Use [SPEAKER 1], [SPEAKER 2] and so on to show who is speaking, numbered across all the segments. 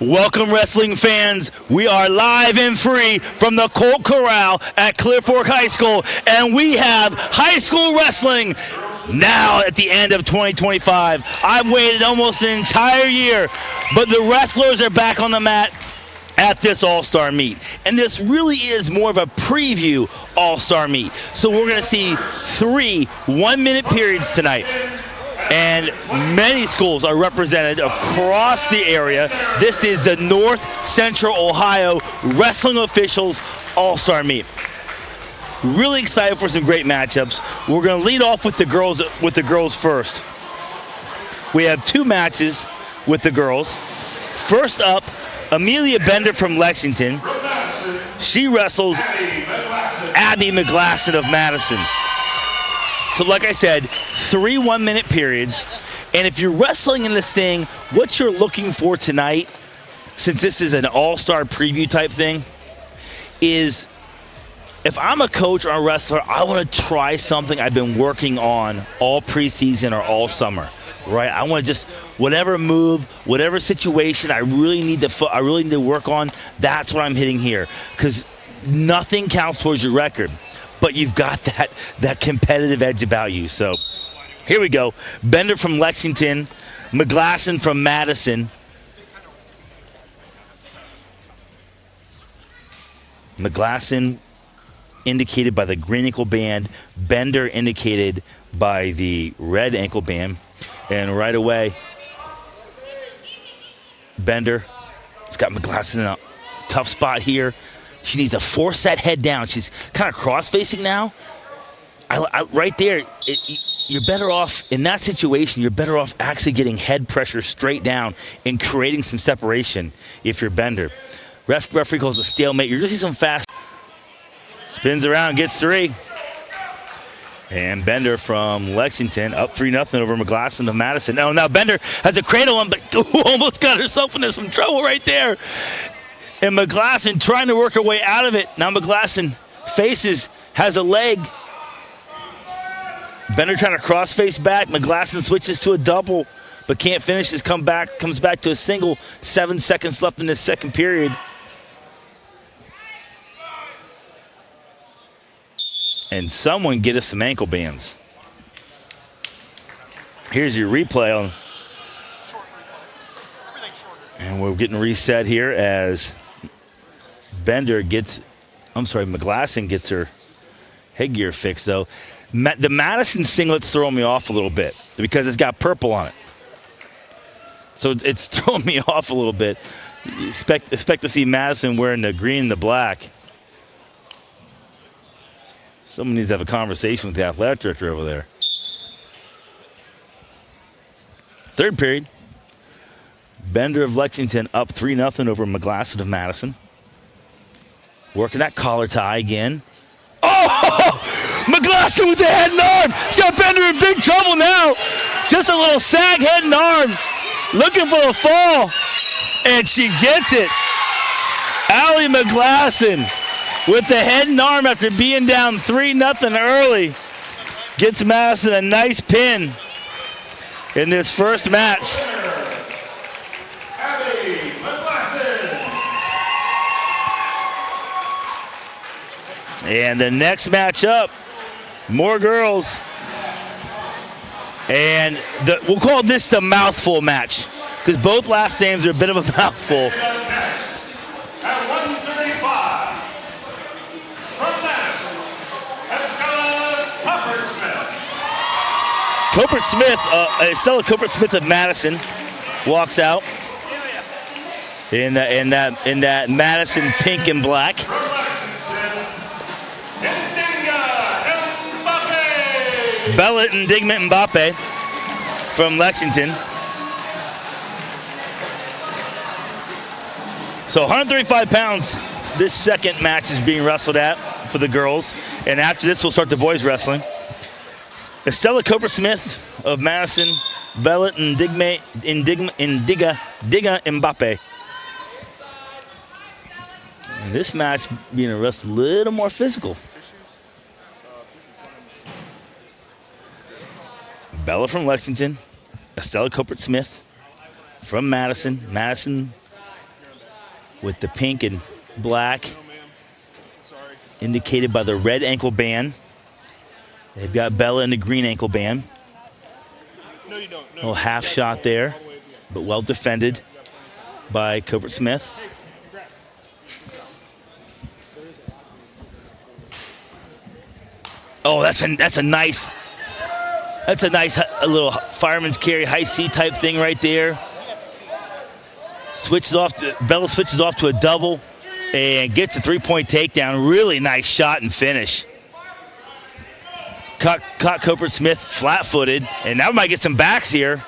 [SPEAKER 1] Welcome, wrestling fans. We are live and free from the Colt Corral at Clear Fork High School, and we have high school wrestling now at the end of 2025. I've waited almost an entire year, but the wrestlers are back on the mat at this All-Star meet. And this really is more of a preview All-Star meet. So we're going to see 3 one-minute periods tonight. And many schools are represented across the area. This is the North Central Ohio Wrestling Officials All-Star Meet. Really excited for some great matchups. We're going to lead off with the girls first. We have 2 matches with the girls. First up, Amelia Bender from Lexington. She wrestles Abby McGlasson of Madison. So like I said, 3 one-minute periods. And if you're wrestling in this thing, what you're looking for tonight, since this is an all-star preview type thing, is if I'm a coach or a wrestler, I want to try something I've been working on all preseason or all summer, right? I want to just, whatever move, whatever situation I really need to work on, that's what I'm hitting here. Because nothing counts towards your record, but you've got that competitive edge about you. So here we go. Bender from Lexington, McGlasson from Madison. McGlasson indicated by the green ankle band, Bender indicated by the red ankle band. And right away, Bender has got McGlasson in a tough spot here. She needs to force that head down. She's kind of cross-facing now. Right there, you're better off, in that situation, you're better off actually getting head pressure straight down and creating some separation if you're Bender. Referee calls a stalemate. You're going to see some fast. Spins around, gets 3. And Bender from Lexington up 3-0 over McGlasson of Madison. Oh, now Bender has a cradle on, but almost got herself into some trouble right there. And McGlasson trying to work her way out of it. Now McGlasson has a leg. Bender trying to cross-face back. McGlasson switches to a double, but can't finish this comes back to a single. 7 seconds left in the second period. And someone get us some ankle bands. Here's your replay on. And we're getting reset here as McGlasson gets her headgear fixed, though. The Madison singlet's throwing me off a little bit because it's got purple on it. So it's throwing me off a little bit. You expect to see Madison wearing the green and the black. Someone needs to have a conversation with the athletic director over there. Third period. Bender of Lexington up 3-0 over McGlasson of Madison. Working that collar tie again. Oh! McGlasson with the head and arm. It's got Bender in big trouble now. Just a little sag head and arm. Looking for a fall. And she gets it. Allie McGlasson with the head and arm after being down 3-0 early. Gets Madison a nice pin in this first match. And the next match up, more girls. And we'll call this the mouthful match because both last names are a bit of a mouthful.
[SPEAKER 2] At 135, from Madison,
[SPEAKER 1] Estella Copeland-Smith of Madison walks out in that Madison pink and black. Bella Indigment Mbappe from Lexington. So 135 pounds, this second match is being wrestled at for the girls. And after this, we'll start the boys wrestling. Estella Copeland-Smith of Madison, Bella Indiga Mbappe. And this match being wrestled a little more physical. Bella from Lexington, Estella Copeland-Smith from Madison. Madison with the pink and black indicated by the red ankle band. They've got Bella in the green ankle band. Little half shot there, but well defended by Cobert Smith. Oh, that's a nice little fireman's carry, high C type thing right there. Bella switches off to a double and gets a 3-point takedown. Really nice shot and finish. Caught Cobert Smith flat-footed, and now we might get some backs here.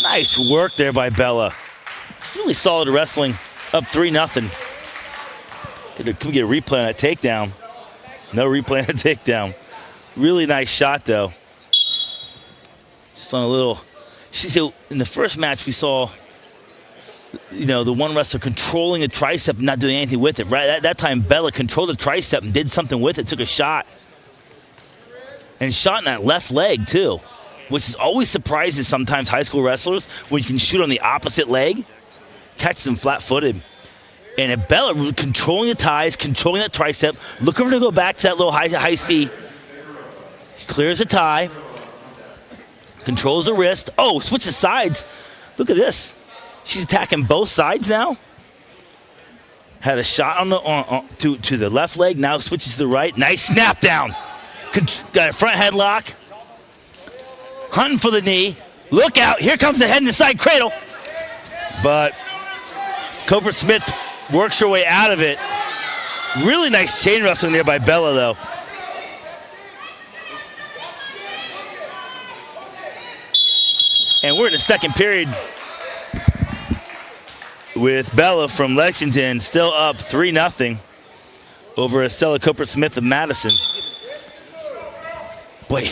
[SPEAKER 1] Nice work there by Bella. Really solid wrestling, up 3-0. Can we get a replay on that takedown? No replay on the takedown. Really nice shot, though. Just on a little. In the first match, we saw, the one wrestler controlling the tricep and not doing anything with it. Right at that time, Bella controlled the tricep and did something with it, took a shot. And shot in that left leg, too, which is always surprises sometimes high school wrestlers when you can shoot on the opposite leg, catch them flat-footed. And Bella controlling the ties, controlling that tricep, looking for her to go back to that little high C. Clears the tie, controls the wrist. Oh, switches sides. Look at this. She's attacking both sides now. Had a shot to the left leg, now switches to the right. Nice snap down. Got a front headlock. Hunting for the knee. Look out, here comes the head in the side cradle. But Cobert Smith works her way out of it. Really nice chain wrestling there by Bella, though. And we're in the second period with Bella from Lexington still up 3-0 over Estella Cobert Smith of Madison. Boy,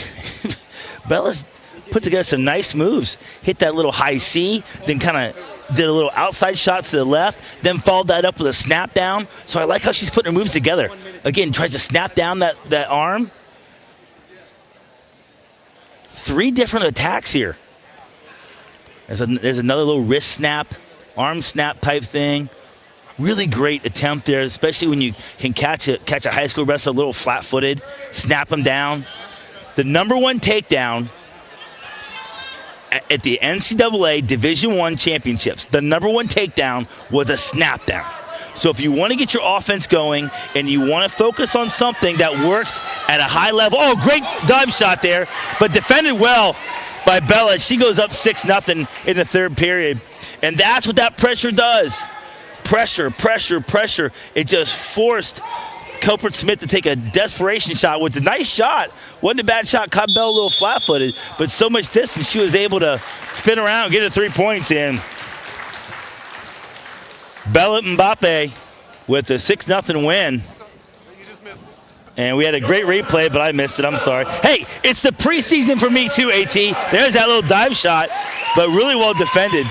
[SPEAKER 1] Bella's put together some nice moves. Hit that little high C, then kind of did a little outside shot to the left, then followed that up with a snap down. So I like how she's putting her moves together. Again, tries to snap down that arm. 3 different attacks here. There's another little wrist snap, arm snap type thing. Really great attempt there, especially when you can catch a high school wrestler a little flat-footed, snap them down. The #1 takedown at the NCAA Division I championships, the #1 takedown was a snap down. So if you want to get your offense going and you want to focus on something that works at a high level. Oh, great dive shot there, but defended well by Bella. She goes up 6-0 in the third period. And that's what that pressure does. Pressure, pressure, pressure. It just forced Cobert Smith to take a desperation shot with a nice shot. Wasn't a bad shot, caught Bella a little flat-footed, but so much distance she was able to spin around and get her 3 points in. Bella Mbappe with a 6-0 win. And we had a great replay, but I missed it. I'm sorry. Hey, it's the preseason for me too, AT. There's that little dive shot, but really well defended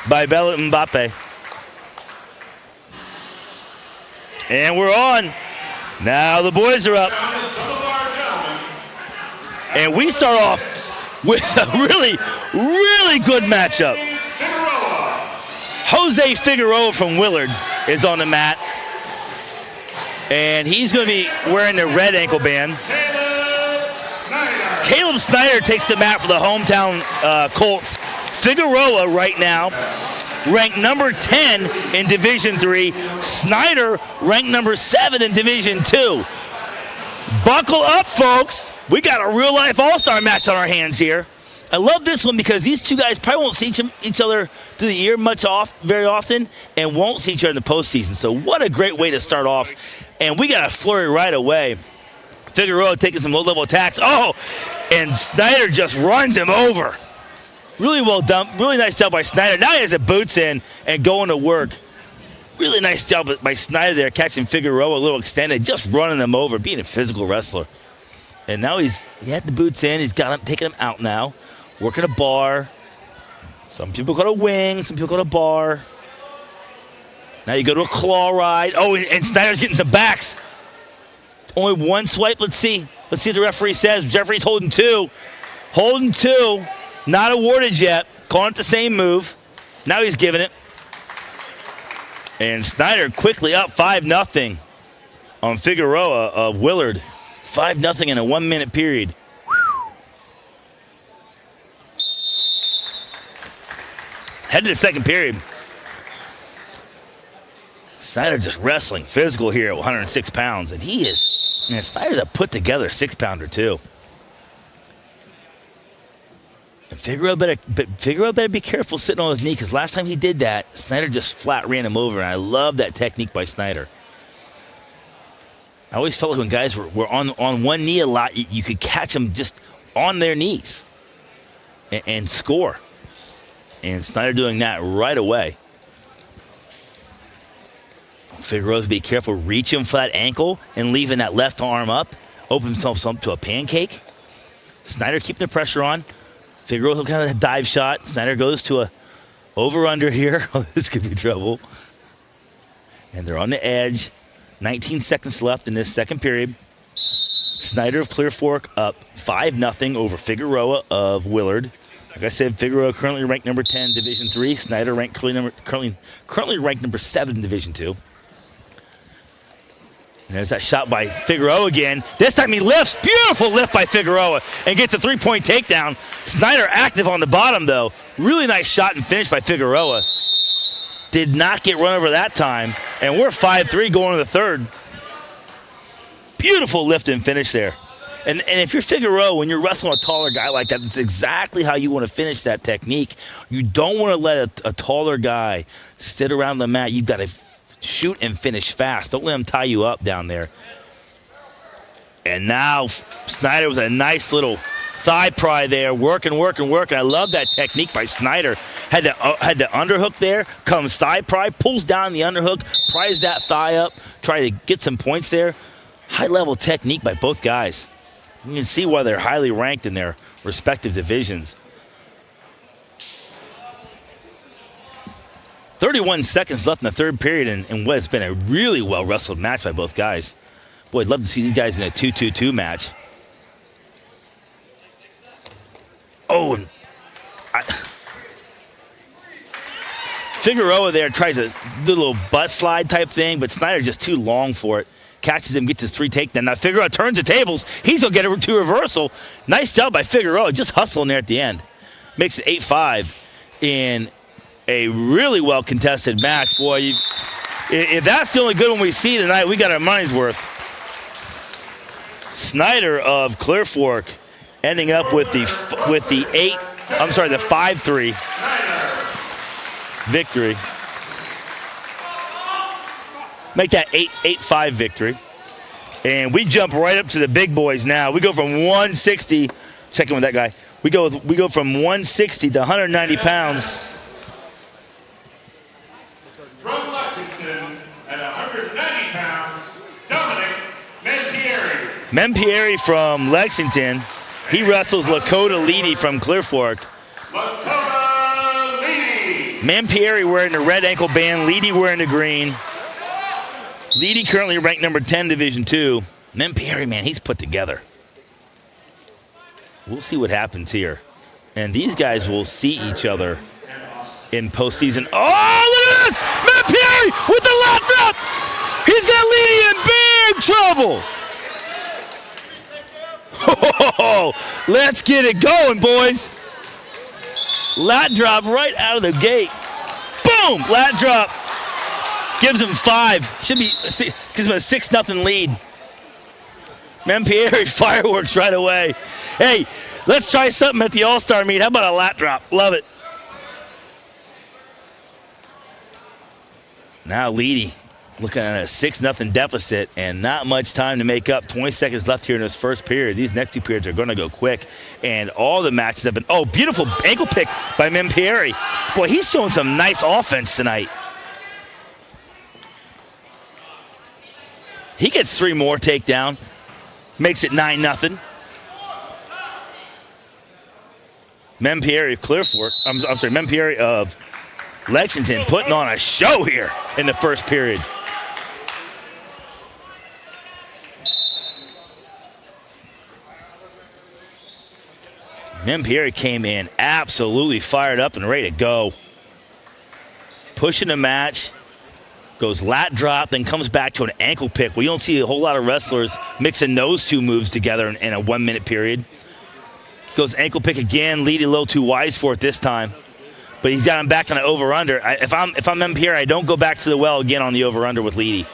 [SPEAKER 1] by Bella Mbappe. And we're on. Now the boys are up. And we start off with a really, really good matchup. Jose Figueroa from Willard is on the mat. And he's going to be wearing the red ankle band. Caleb Snyder takes the mat for the hometown Colts. Figueroa right now ranked number 10 in Division III. Snyder ranked number 7 in Division II. Buckle up, folks. We got a real-life all-star match on our hands here. I love this one because these two guys probably won't see each other through the year very often and won't see each other in the postseason. So what a great way to start off. And we got a flurry right away. Figueroa taking some low-level attacks. Oh, and Snyder just runs him over. Really well done. Really nice job by Snyder. Now he has the boots in and going to work. Really nice job by Snyder there, catching Figueroa a little extended, just running them over, being a physical wrestler. And now he had the boots in. He's got him, taking him out now. Working a bar. Some people go to wing. Some people go to bar. Now you go to a claw ride. Oh, and Snyder's getting some backs. Only one swipe. Let's see. Let's see what the referee says. Jeffrey's holding 2. Holding 2. Not awarded yet. Calling it the same move. Now he's giving it. And Snyder quickly up 5-0 on Figueroa of Willard. 5-0 in a 1-minute period. Head to the second period. Snyder just wrestling physical here at 106 pounds. And he is, man, Snyder's a put-together 6-pounder too. And Figueroa better be careful sitting on his knee, because last time he did that, Snyder just flat ran him over, and I love that technique by Snyder. I always felt like when guys were on one knee a lot, you could catch them just on their knees and score. And Snyder doing that right away. Figueroa's be careful reaching for that ankle and leaving that left arm up. Opens himself up to a pancake. Snyder keeping the pressure on. Figueroa kind of a dive shot. Snyder goes to a over-under here. Oh, this could be trouble. And they're on the edge. 19 seconds left in this second period. Snyder of Clear Fork up 5-0 over Figueroa of Willard. Like I said, Figueroa currently ranked number 10 Division III. Snyder ranked currently ranked number 7 in Division II. And there's that shot by Figueroa again. This time he lifts. Beautiful lift by Figueroa and gets a 3-point takedown. Snyder active on the bottom, though. Really nice shot and finish by Figueroa. Did not get run over that time. And we're 5-3 going to the third. Beautiful lift and finish there. And if you're Figueroa, when you're wrestling a taller guy like that, that's exactly how you want to finish that technique. You don't want to let a taller guy sit around the mat. You've got to shoot and finish fast. Don't let him tie you up down there. And now Snyder was a nice little thigh pry there, working. I love that technique by Snyder. Had the underhook there, comes thigh pry, pulls down the underhook, pries that thigh up, try to get some points there. High-level technique by both guys. You can see why they're highly ranked in their respective divisions. 31 seconds left in the third period in what has been a really well-wrestled match by both guys. Boy, I'd love to see these guys in a 2-2-2 match. Oh, and Figueroa there tries a little butt slide type thing, but Snyder's just too long for it. Catches him, gets his 3 takedown. Now Figueroa turns the tables. He's going to get it to reversal. Nice job by Figueroa, just hustling there at the end. Makes it 8-5 in a really well-contested match. Boy, if that's the only good one we see tonight, we got our money's worth. Snyder of Clear Fork ending up with the 5-3 victory. Make that 8-5 victory. And we jump right up to the big boys now. We go from 160, check in with that guy. We go from 160 to 190 pounds.
[SPEAKER 2] From Lexington at 190 pounds, Dominic Mempieri.
[SPEAKER 1] Mempieri from Lexington. He wrestles Lakota Leedy from Clear Fork.
[SPEAKER 2] Lakota Leedy.
[SPEAKER 1] Mempieri wearing the red ankle band, Leedy wearing the green. Leedy currently ranked number 10 Division II. Mempieri, man, he's put together. We'll see what happens here. And these guys will see each other in postseason. Oh, look at this! Mempieri with the left drop! He's got Leedy in big trouble! Oh, let's get it going, boys. Lat drop right out of the gate. Boom! Lat drop. Gives him 5. Should be, gives him a 6-0 lead. Mempieri fireworks right away. Hey, let's try something at the All-Star meet. How about a lat drop? Love it. Now Leedy looking at a 6-0 deficit and not much time to make up. 20 seconds left here in this first period. These next 2 periods are going to go quick. And all the matches have been, oh, beautiful ankle pick by Mempieri. Boy, he's showing some nice offense tonight. He gets 3 more takedown. Makes it 9-0. Mempieri of Clear Fork, Mempieri of Lexington putting on a show here in the first period. Mempieri came in absolutely fired up and ready to go. Pushing the match, Goes lat drop, then comes back to an ankle pick. We don't see a whole lot of wrestlers mixing those two moves together in a 1 minute period. Goes ankle pick again. Leedy a little too wise for it this time. But he's got him back on an over-under. If I'm MPR, I don't go back to the well again on the over-under with Leedy.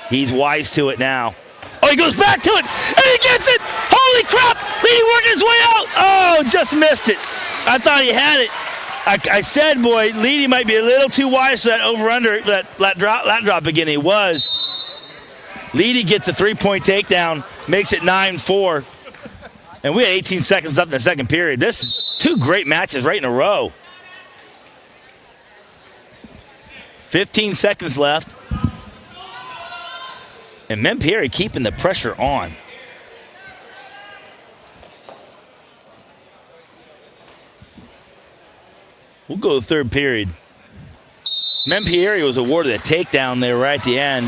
[SPEAKER 1] He's wise to it now. Oh, he goes back to it, and he gets it! Holy crap! Leedy working his way out! Oh, just missed it. I thought he had it. I said, boy, Leedy might be a little too wise for that over-under, that lat drop again. He was. Leedy gets a 3-point takedown, makes it 9-4. And we had 18 seconds left in the second period. This is 2 great matches right in a row. 15 seconds left. And Mempieri keeping the pressure on. We'll go to the third period. Mempieri was awarded a takedown there right at the end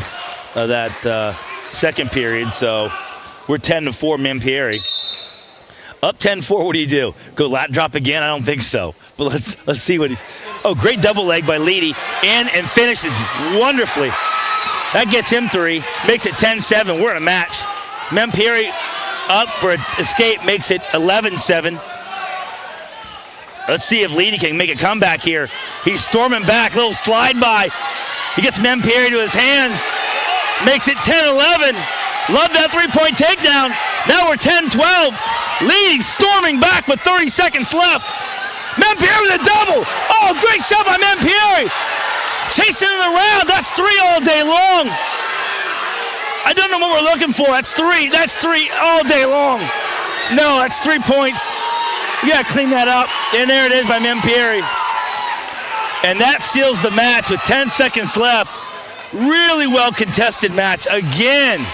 [SPEAKER 1] of that second period. So we're 10-4 Mempieri. Up 10-4, what do you do? Go lat drop again? I don't think so. But let's see what he's... Oh, great double leg by Leedy. In and finishes wonderfully. That gets him 3. Makes it 10-7. We're in a match. Mempieri up for an escape. Makes it 11-7. Let's see if Leedy can make a comeback here. He's storming back. Little slide by. He gets Mempieri to his hands. Makes it 10-11. Love that 3-point takedown. Now we're 10-12. Leedy storming back with 30 seconds left. Mempieri with a double. Oh, great shot by Mempieri. Chasing it around. That's 3 all day long. I don't know what we're looking for. That's 3. That's 3 all day long. No, that's 3 points. You got to clean that up. And there it is by Mempieri. And that seals the match with 10 seconds left. Really well contested match again.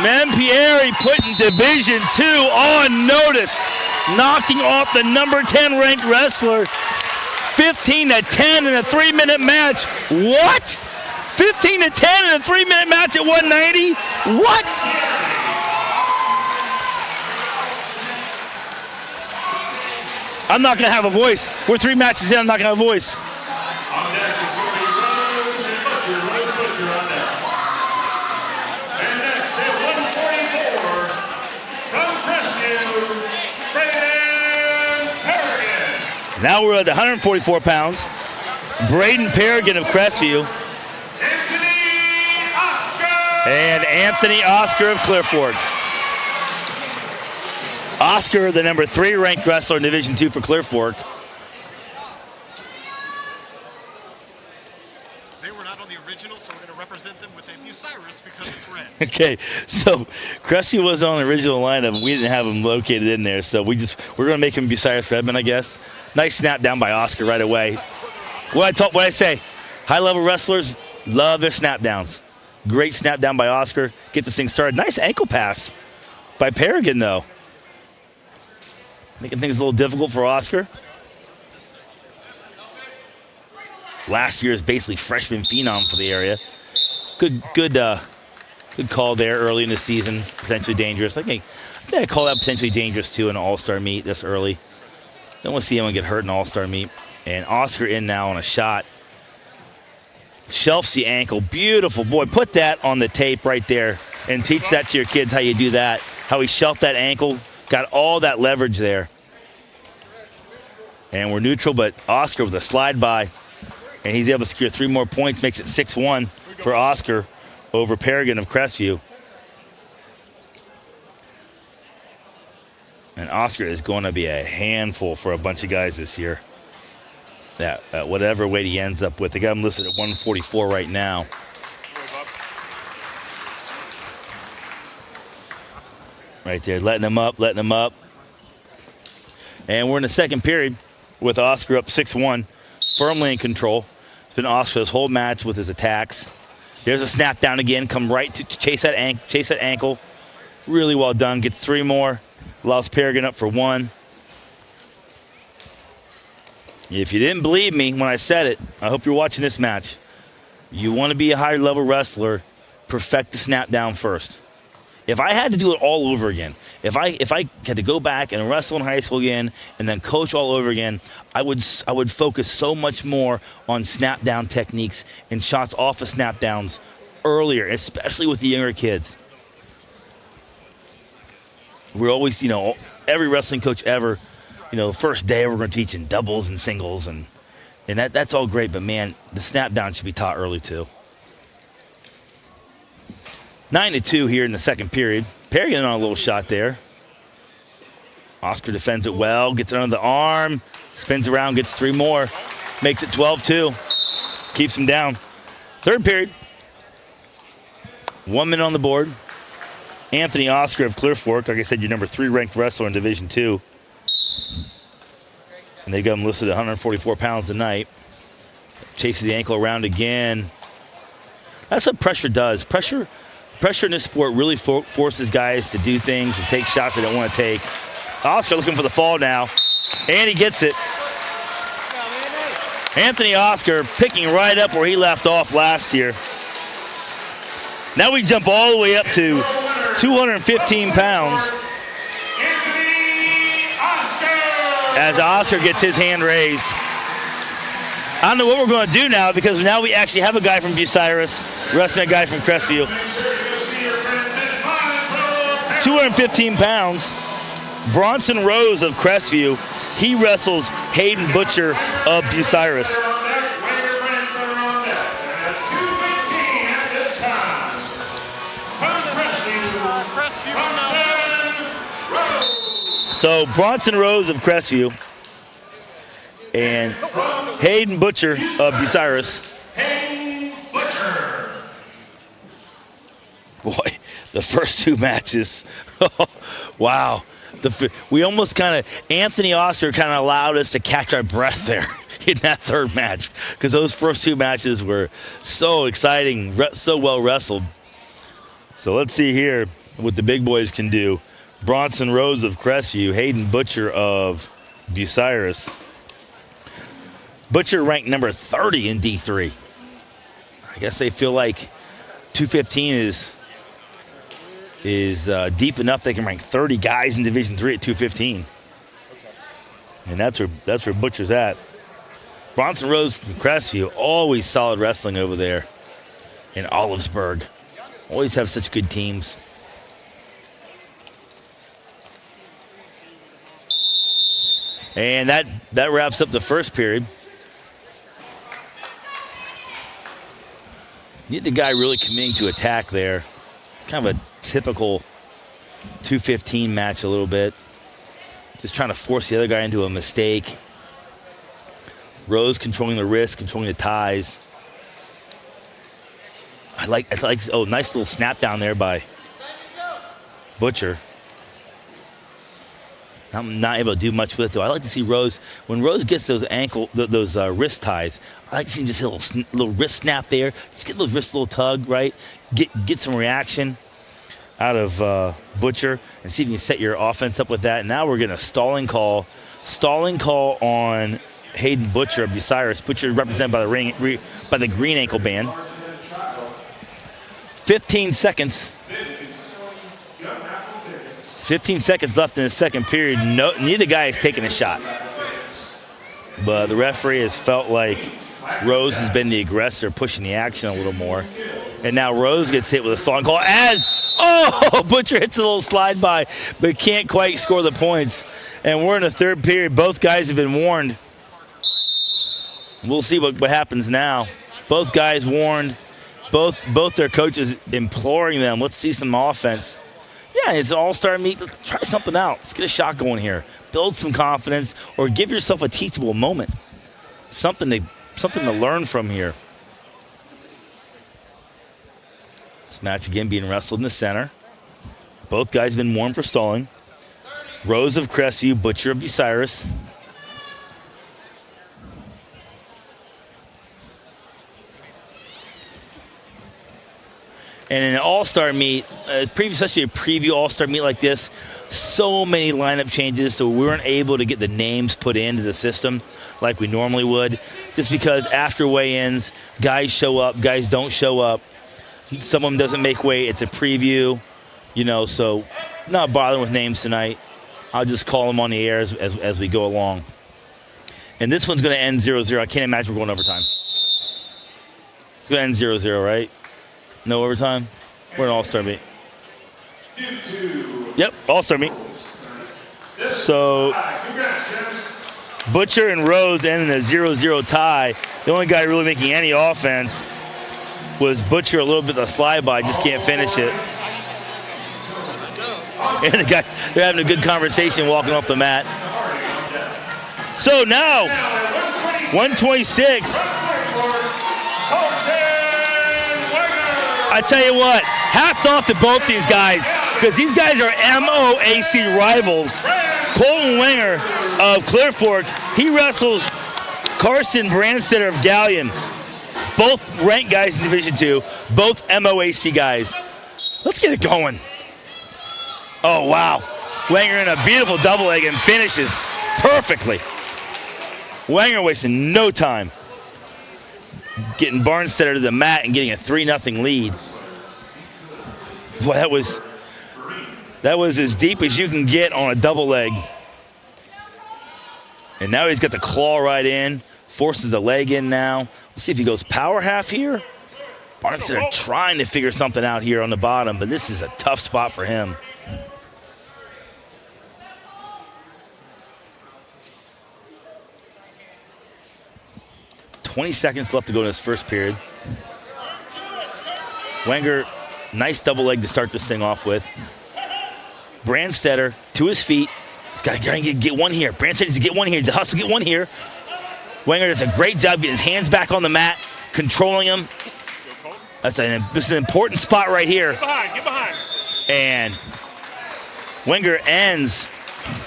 [SPEAKER 1] Mempieri putting Division II on notice, knocking off the number 10 ranked wrestler. 15-10 in a 3-minute match. What? 15-10 in a 3-minute match at 190? What? I'm not going to have a voice. We're 3 matches in. I'm not going to have a voice. Now we're at 144 pounds. Braden Perrigan of Crestview. And Anthony Oscar of Clear Fork. Oscar, the number 3 ranked wrestler in Division II for Clear Fork.
[SPEAKER 3] They were not on the original, so we're going to represent them with a Bucyrus because it's red.
[SPEAKER 1] Okay, so Crestview was on the original lineup. We didn't have him located in there, so we're going to make him Bucyrus Redmond, I guess. Nice snap down by Oscar right away. What I say, high-level wrestlers love their snap downs. Great snap down by Oscar. Get this thing started. Nice ankle pass by Perrigan, though. Making things a little difficult for Oscar. Last year's basically freshman phenom for the area. Good call there early in the season. Potentially dangerous. I think I call that potentially dangerous too in an all-star meet this early. Don't want to see anyone get hurt in an all-star meet. And Oscar in now on a shot. Shelfs the ankle. Beautiful. Boy, put that on the tape right there and teach that to your kids how you do that. How he shelved that ankle. Got all that leverage there. And we're neutral, but Oscar with a slide by. And he's able to secure 3 more points. Makes it 6-1 for Oscar over Perrigan of Crestview. And Oscar is going to be a handful for a bunch of guys this year. That whatever weight he ends up with. They got him listed at 144 right now. Right there, letting him up. And we're in the second period with Oscar up 6-1, firmly in control. It's been Oscar this whole match with his attacks. There's a snap down again, come right to chase that ankle. Really well done, gets 3 more. Allows Perrigan up for 1. If you didn't believe me when I said it, I hope you're watching this match. You want to be a high-level wrestler, perfect the snap down first. If I had to do it all over again, If I had to go back and wrestle in high school again and then coach all over again, I would focus so much more on snap down techniques and shots off of snap downs earlier, especially with the younger kids. We're always, every wrestling coach ever, the first day we're going to teach in doubles and singles, and that's all great, but man, the snap down should be taught early too. 9-2 here in the second period. Perry getting on a little shot there. Oscar defends it well, gets it under the arm, spins around, gets 3 more, makes it 12-2, keeps him down. Third period. 1 minute on the board. Anthony Oscar of Clear Fork, like I said, your number 3 ranked wrestler in Division II. And they got him listed at 144 pounds tonight. Chases the ankle around again. That's what pressure does. Pressure in this sport really forces guys to do things and take shots they don't want to take. Oscar looking for the fall now, and he gets it. Anthony Oscar picking right up where he left off last year. Now we jump all the way up to 215 pounds. As Oscar gets his hand raised. I don't know what we're going to do now, because now we actually have a guy from Bucyrus wrestling a guy from Crestview. 215 pounds. Bronson Rose of Crestview. He wrestles Hayden Butcher of Bucyrus. So Bronson Rose of Crestview and Hayden Butcher of Bucyrus. Boy, the first 2 matches. Wow. We almost Anthony Oscar kind of allowed us to catch our breath there in that third match, because those first 2 matches were so exciting, so well wrestled. So let's see here what the big boys can do. Bronson Rose of Crestview, Hayden Butcher of Bucyrus. Butcher ranked number 30 in D3. I guess they feel like 215 is deep enough they can rank 30 guys in Division III at 215. And that's where Butcher's at. Bronson Rose from Crestview, always solid wrestling over there in Olivesburg. Always have such good teams. And that wraps up the first period. Need the guy really committing to attack there. Kind of a typical 215 match a little bit. Just trying to force the other guy into a mistake. Rose controlling the wrist, controlling the ties. I like oh, nice little snap down there by Butcher. I'm not able to do much with it, though. I like to see Rose, when Rose gets those wrist ties, I like to see him just hit a little wrist snap there. Just get those wrists a little tug, right? Get some reaction out of Butcher and see if you can set your offense up with that. And now we're getting a stalling call. Stalling call on Hayden Butcher of Bucyrus. Butcher represented by the green ankle band. 15 seconds. 15 seconds left in the second period. Neither guy is taking a shot. But the referee has felt like Rose has been the aggressor, pushing the action a little more. And now Rose gets hit with a stalling call as, Butcher hits a little slide by, but can't quite score the points. And we're in the third period. Both guys have been warned. We'll see what happens now. Both guys warned. Both their coaches imploring them, let's see some offense. Yeah, it's an all-star meet. Let's try something out. Let's get a shot going here. Build some confidence, or give yourself a teachable moment. Something to learn from here. This match again being wrestled in the center. Both guys have been warned for stalling. Rose of Crestview, Butcher of Bucyrus. And in an all-star meet, especially a preview all-star meet like this, so many lineup changes, so we weren't able to get the names put into the system like we normally would, just because after weigh-ins, guys show up, guys don't show up. Someone doesn't make weight. It's a preview, so Not bothering with names tonight. I'll just call them on the air as we go along. And this one's going to end 0-0. I can't imagine we're going overtime. It's going to end 0-0, right? No overtime? We're an all-star meet. Yep, all-star meet. So, Butcher and Rose ended a 0-0 tie. The only guy really making any offense was Butcher, a little bit of a slide by, just can't finish it. And the guy, they're having a good conversation walking off the mat. So now, 126. I tell you what, hats off to both these guys, because these guys are MOAC rivals. Colton Wenger of Clear Fork, he wrestles Carson Brandstetter of Galion. Both ranked guys in Division II, both MOAC guys. Let's get it going. Oh, wow. Wenger in a beautiful double leg and finishes perfectly. Wenger wasting no time getting Barnstetter to the mat and getting a 3-0 lead. Boy, that was as deep as you can get on a double leg. And now he's got the claw right in, forces the leg in now. Let's see if he goes power half here. Barnstetter trying to figure something out here on the bottom, but this is a tough spot for him. .20 seconds left to go in this first period. Wenger, nice double leg to start this thing off with. Brandstetter to his feet. He's got to get one here. Brandstetter needs to get one here. He's a hustle, get one here. Wenger does a great job getting his hands back on the mat, controlling him. This is an important spot right here.
[SPEAKER 3] Get behind.
[SPEAKER 1] And Wenger ends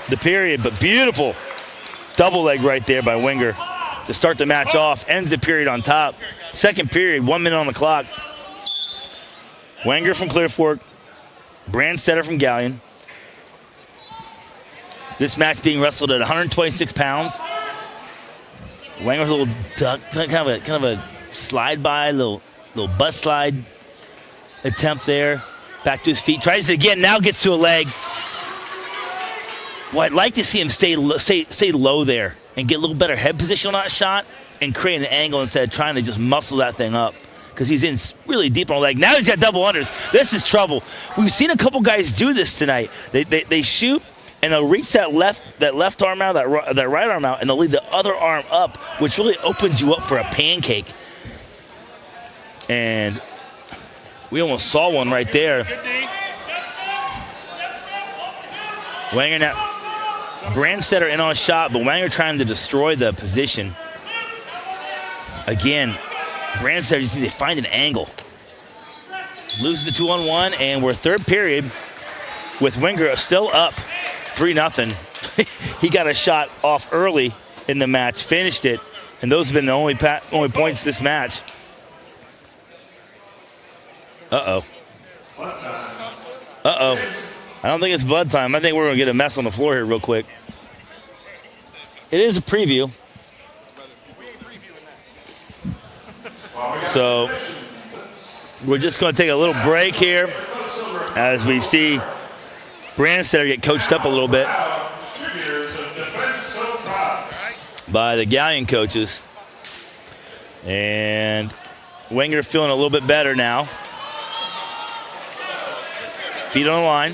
[SPEAKER 1] the period, but beautiful double leg right there by Wenger to start the match off. Ends the period on top. Second period, 1 minute on the clock. Wenger from Clear Fork, Brandstetter from Galion. This match being wrestled at 126 pounds. Wenger with a little duck, kind of a slide by, little butt slide attempt there. Back to his feet, tries it again, now gets to a leg. Well, I'd like to see him stay low there and get a little better head position on that shot and create an angle instead of trying to just muscle that thing up, because he's in really deep on the leg. Now he's got double unders. This is trouble. We've seen a couple guys do this tonight. They shoot and they'll reach that left arm out, that right arm out, and they'll leave the other arm up, which really opens you up for a pancake. And we almost saw one right there. Wenger now. Brandstetter in on a shot, but Wenger trying to destroy the position. Again, Brandstetter just needs to find an angle. Loses the 2-on-1, and we're third period with Wenger still up 3-0. He got a shot off early in the match, finished it, and those have been the only points this match. Uh-oh. I don't think it's blood time. I think we're going to get a mess on the floor here real quick. It is a preview. So we're just going to take a little break here as we see Brandstetter get coached up a little bit by the Galion coaches. And Wenger feeling a little bit better now. Feet on the line.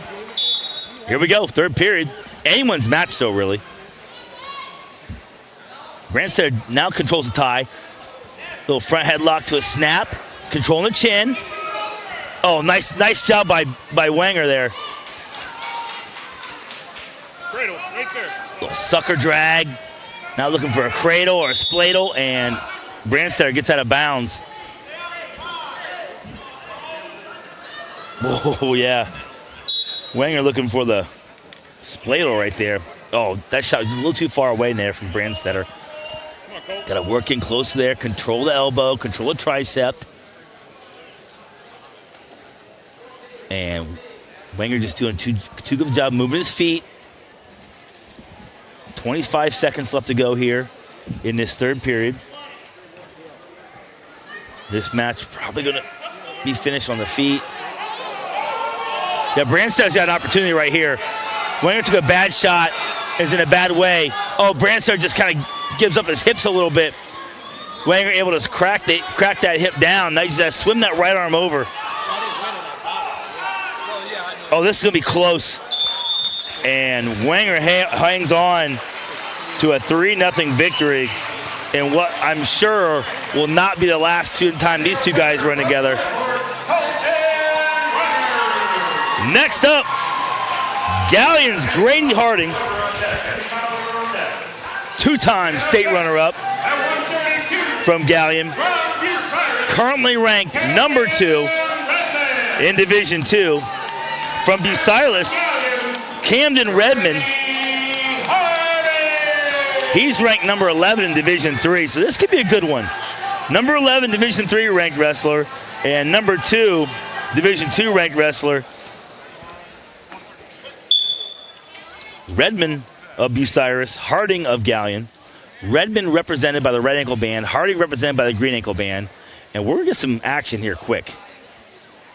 [SPEAKER 1] Here we go, third period. Anyone's match though, really. Brandstetter now controls the tie. Little front headlock to a snap. Controlling the chin. Oh, nice job by Wenger there.
[SPEAKER 3] Cradle, right there.
[SPEAKER 1] Little sucker drag. Now looking for a cradle or a spladle, and Brandstetter gets out of bounds. Oh, yeah. Wenger looking for the spladle right there. Oh, that shot was just a little too far away there from Brandstetter. Got to work in close there, control the elbow, control the tricep. And Wenger just doing too good a job moving his feet. 25 seconds left to go here in this third period. This match probably going to be finished on the feet. Yeah, Branstad's got an opportunity right here. Wenger took a bad shot, is in a bad way. Oh, Branstad just kind of gives up his hips a little bit. Wenger able to crack that hip down. Now he's swim that right arm over. Oh, this is going to be close. And Wenger hangs on to a 3-0 victory in what I'm sure will not be the last time these two guys run together. Next up, Galion's Grady Harding, 2-time state runner-up from Galion, currently ranked number 2 in Division II. From Bucyrus, Camden Redmond, he's ranked number 11 in Division III, so this could be a good one. Number 11 Division III ranked wrestler and number 2 Division II ranked wrestler. Redmond of Bucyrus, Harding of Galion. Redmond represented by the red ankle band, Harding represented by the green ankle band. And we're going to get some action here quick.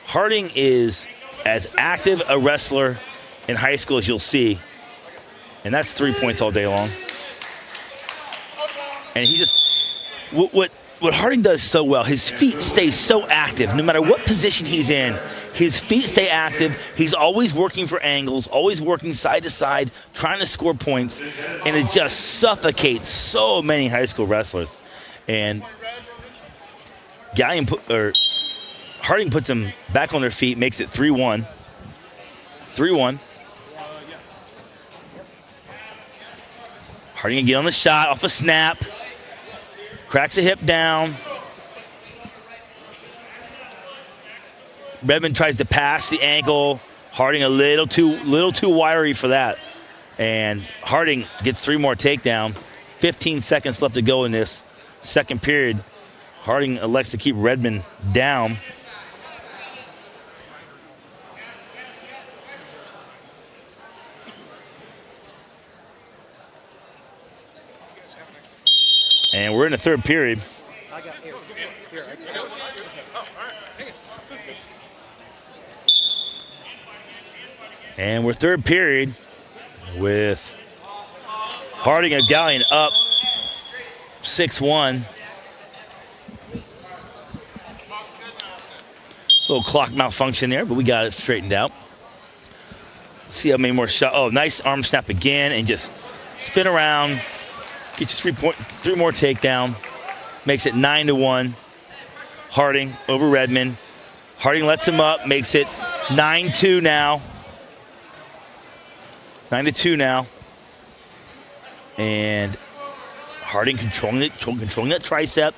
[SPEAKER 1] Harding is as active a wrestler in high school as you'll see. And that's 3 points all day long. And he just, what Harding does so well, his feet stay so active. No matter what position he's in, his feet stay active. He's always working for angles, always working side to side, trying to score points. And it just suffocates so many high school wrestlers. And Harding puts him back on their feet, makes it 3-1. 3-1. Harding can get on the shot off a snap. Cracks the hip down. Redmond tries to pass the ankle. Harding a little too wiry for that. And Harding gets 3 more takedown. 15 seconds left to go in this second period. Harding elects to keep Redmond down. And we're in the third period. And we're third period with Harding of Galion up 6-1. Little clock malfunction there, but we got it straightened out. Let's see how many more shots. Oh, nice arm snap again, and just spin around. Get you 3 more takedown. Makes it 9-1. Harding over Redmond. Harding lets him up, makes it 9-2 now. 9-2 now. And Harding controlling that tricep.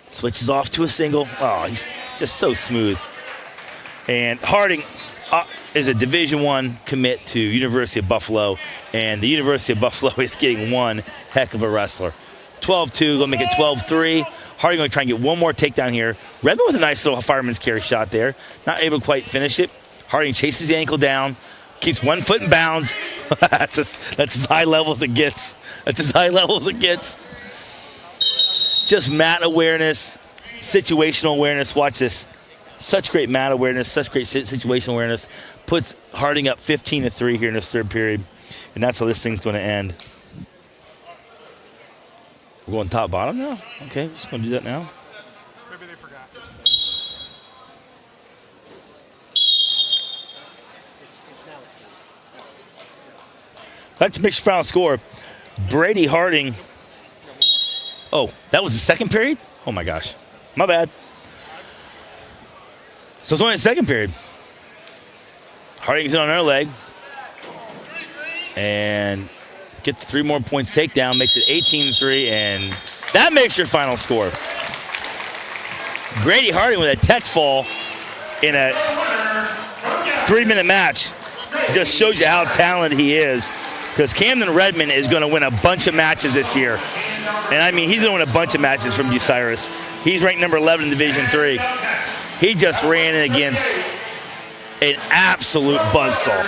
[SPEAKER 1] Switches off to a single. Oh, he's just so smooth. And Harding is a Division I commit to University of Buffalo. And the University of Buffalo is getting one heck of a wrestler. 12-2, gonna make it 12-3. Harding gonna try and get one more takedown here. Redmond with a nice little fireman's carry shot there. Not able to quite finish it. Harding chases the ankle down. Keeps 1 foot in bounds. That's as high level as it gets. That's as high level as it gets. Just mat awareness, situational awareness. Watch this. Such great mat awareness, such great situational awareness. Puts Harding up 15-3 here in this third period. And that's how this thing's going to end. We're going top bottom now? Okay, we're just going to do that now.
[SPEAKER 3] Maybe they forgot.
[SPEAKER 1] That's mixed final score. Brady Harding. Oh, that was the second period? Oh my gosh. My bad. So it's only the second period. Harding's in on their leg. And get the 3 more points takedown, makes it 18-3, and that makes your final score. Grady Harding with a tech fall in a 3-minute match. Just shows you how talented he is. Because Camden Redmond is going to win a bunch of matches this year. And I mean, he's going to win a bunch of matches from Bucyrus. He's ranked number 11 in Division III. He just ran in against an absolute buzzsaw.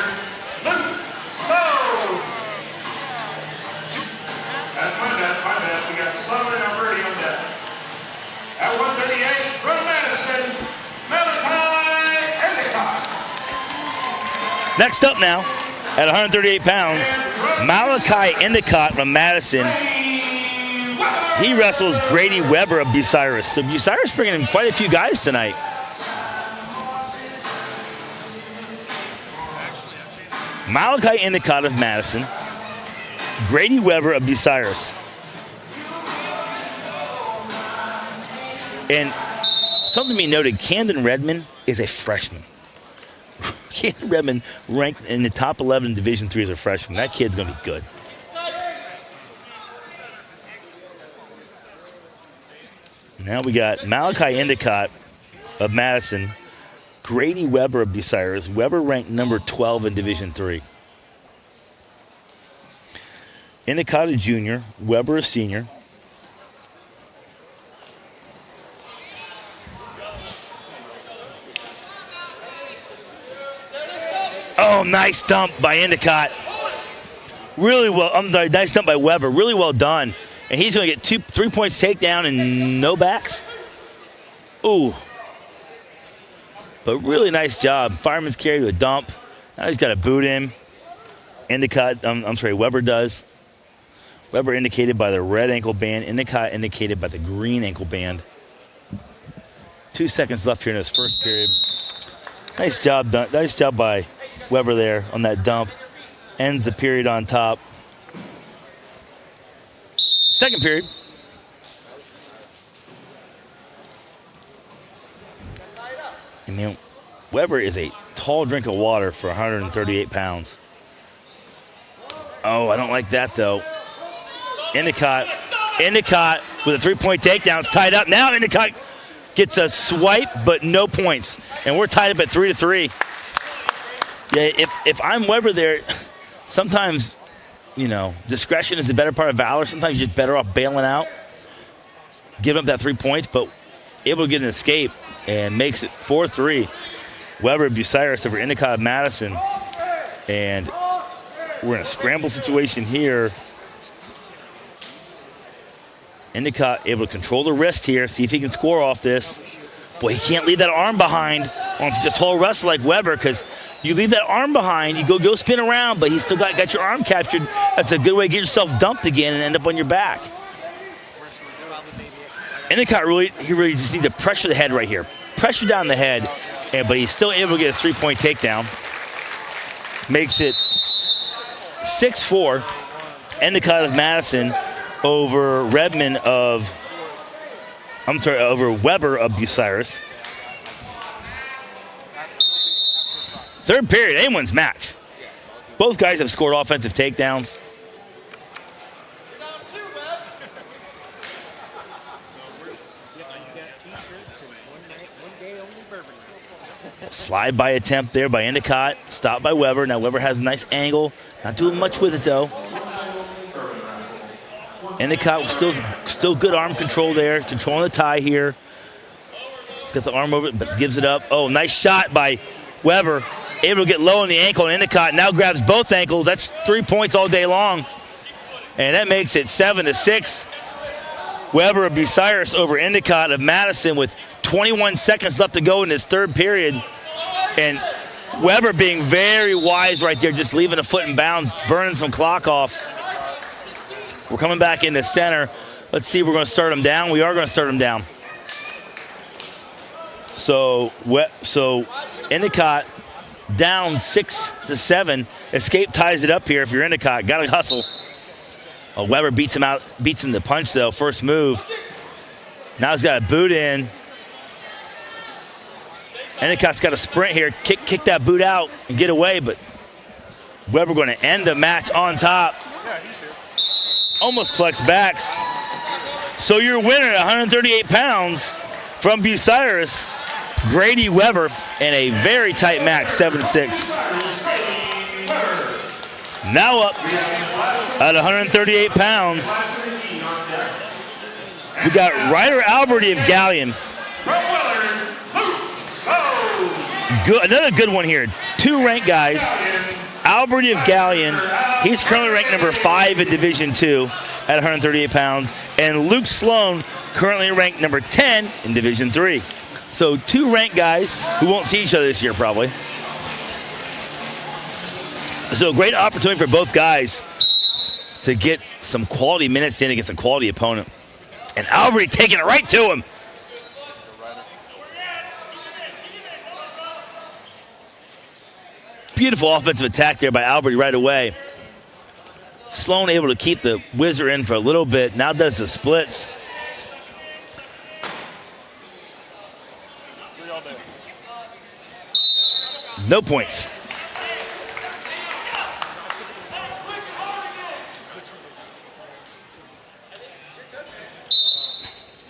[SPEAKER 2] We got Slover and Alberti on deck. At 138 from Madison, Malachi Endicott.
[SPEAKER 1] Next up now, at 138 pounds, Malachi Endicott from Madison. He wrestles Grady Weber of Bucyrus. So Bucyrus bringing in quite a few guys tonight. Malachi Endicott of Madison, Grady Weber of Bucyrus. And something to be noted, Camden Redmond is a freshman. Camden Redmond ranked in the top 11 in Division III as a freshman. That kid's going to be good. Now we got Malachi Endicott of Madison, Grady Weber of Bucyrus. Weber ranked number 12 in Division III. Endicott a junior, Weber a senior. Oh, nice dump by Endicott. Really well, nice dump by Weber. Really well done. And he's going to get 3 points takedown and no backs. Ooh. But really nice job. Fireman's carry to a dump. Now he's got to boot him. Endicott, Weber does. Weber indicated by the red ankle band. Endicott indicated by the green ankle band. 2 seconds left here in his first period. Nice job by Weber there on that dump. Ends the period on top. Second period. And man, Weber is a tall drink of water for 138 pounds. Oh, I don't like that though. Endicott with a 3-point takedown. It's tied up. Now Endicott gets a swipe, but no points. And we're tied up at 3-3. Yeah, if I'm Weber there, sometimes, you know, discretion is the better part of valor. Sometimes you're just better off bailing out, giving up that 3 points, but able to get an escape and makes it 4-3. Weber Bucyrus over Endicott Madison. And we're in a scramble situation here. Endicott able to control the wrist here, see if he can score off this. Boy, he can't leave that arm behind on such a tall wrestler like Weber, because you leave that arm behind, you go spin around, but he's still got your arm captured. That's a good way to get yourself dumped again and end up on your back. Endicott really just needs to pressure the head right here. Pressure down the head, but he's still able to get a 3-point takedown. Makes it 6-4. Endicott of Madison over over Weber of Bucyrus. Third period, anyone's match. Both guys have scored offensive takedowns. Slide by attempt there by Endicott. Stopped by Weber. Now Weber has a nice angle. Not doing much with it though. Endicott still good arm control there. Controlling the tie here. He's got the arm over it, but gives it up. Oh, nice shot by Weber. Able to get low on the ankle, and Endicott now grabs both ankles. That's 3 points all day long. And that makes it 7-6. Weber of Bucyrus over Endicott of Madison with 21 seconds left to go in this third period. And Weber being very wise right there, just leaving a foot in bounds, burning some clock off. We're coming back in the center. Let's see if we're going to start him down. We are going to start him down. So Endicott down 6-7. Escape ties it up here if you're Endicott. Got to hustle. Oh, Weber beats him to the punch though. First move. Now he's got a boot in. Endicott's got a sprint here. Kick that boot out and get away, but Weber going to end the match on top. Almost collects backs. So your winner at 138 pounds from Bucyrus, Grady Weber, in a very tight match, 7-6. Now up at 138 pounds, we got Ryder Alberti of Galion. Another good one here. 2 ranked guys. Alberti of Galion, he's currently ranked number 5 in Division II at 138 pounds. And Luke Sloan, currently ranked number 10 in Division III. So 2 ranked guys who won't see each other this year probably. So a great opportunity for both guys to get some quality minutes in against a quality opponent. And Albury taking it right to him. Beautiful offensive attack there by Albury right away. Sloan able to keep the Whizzer in for a little bit. Now does the splits. No points.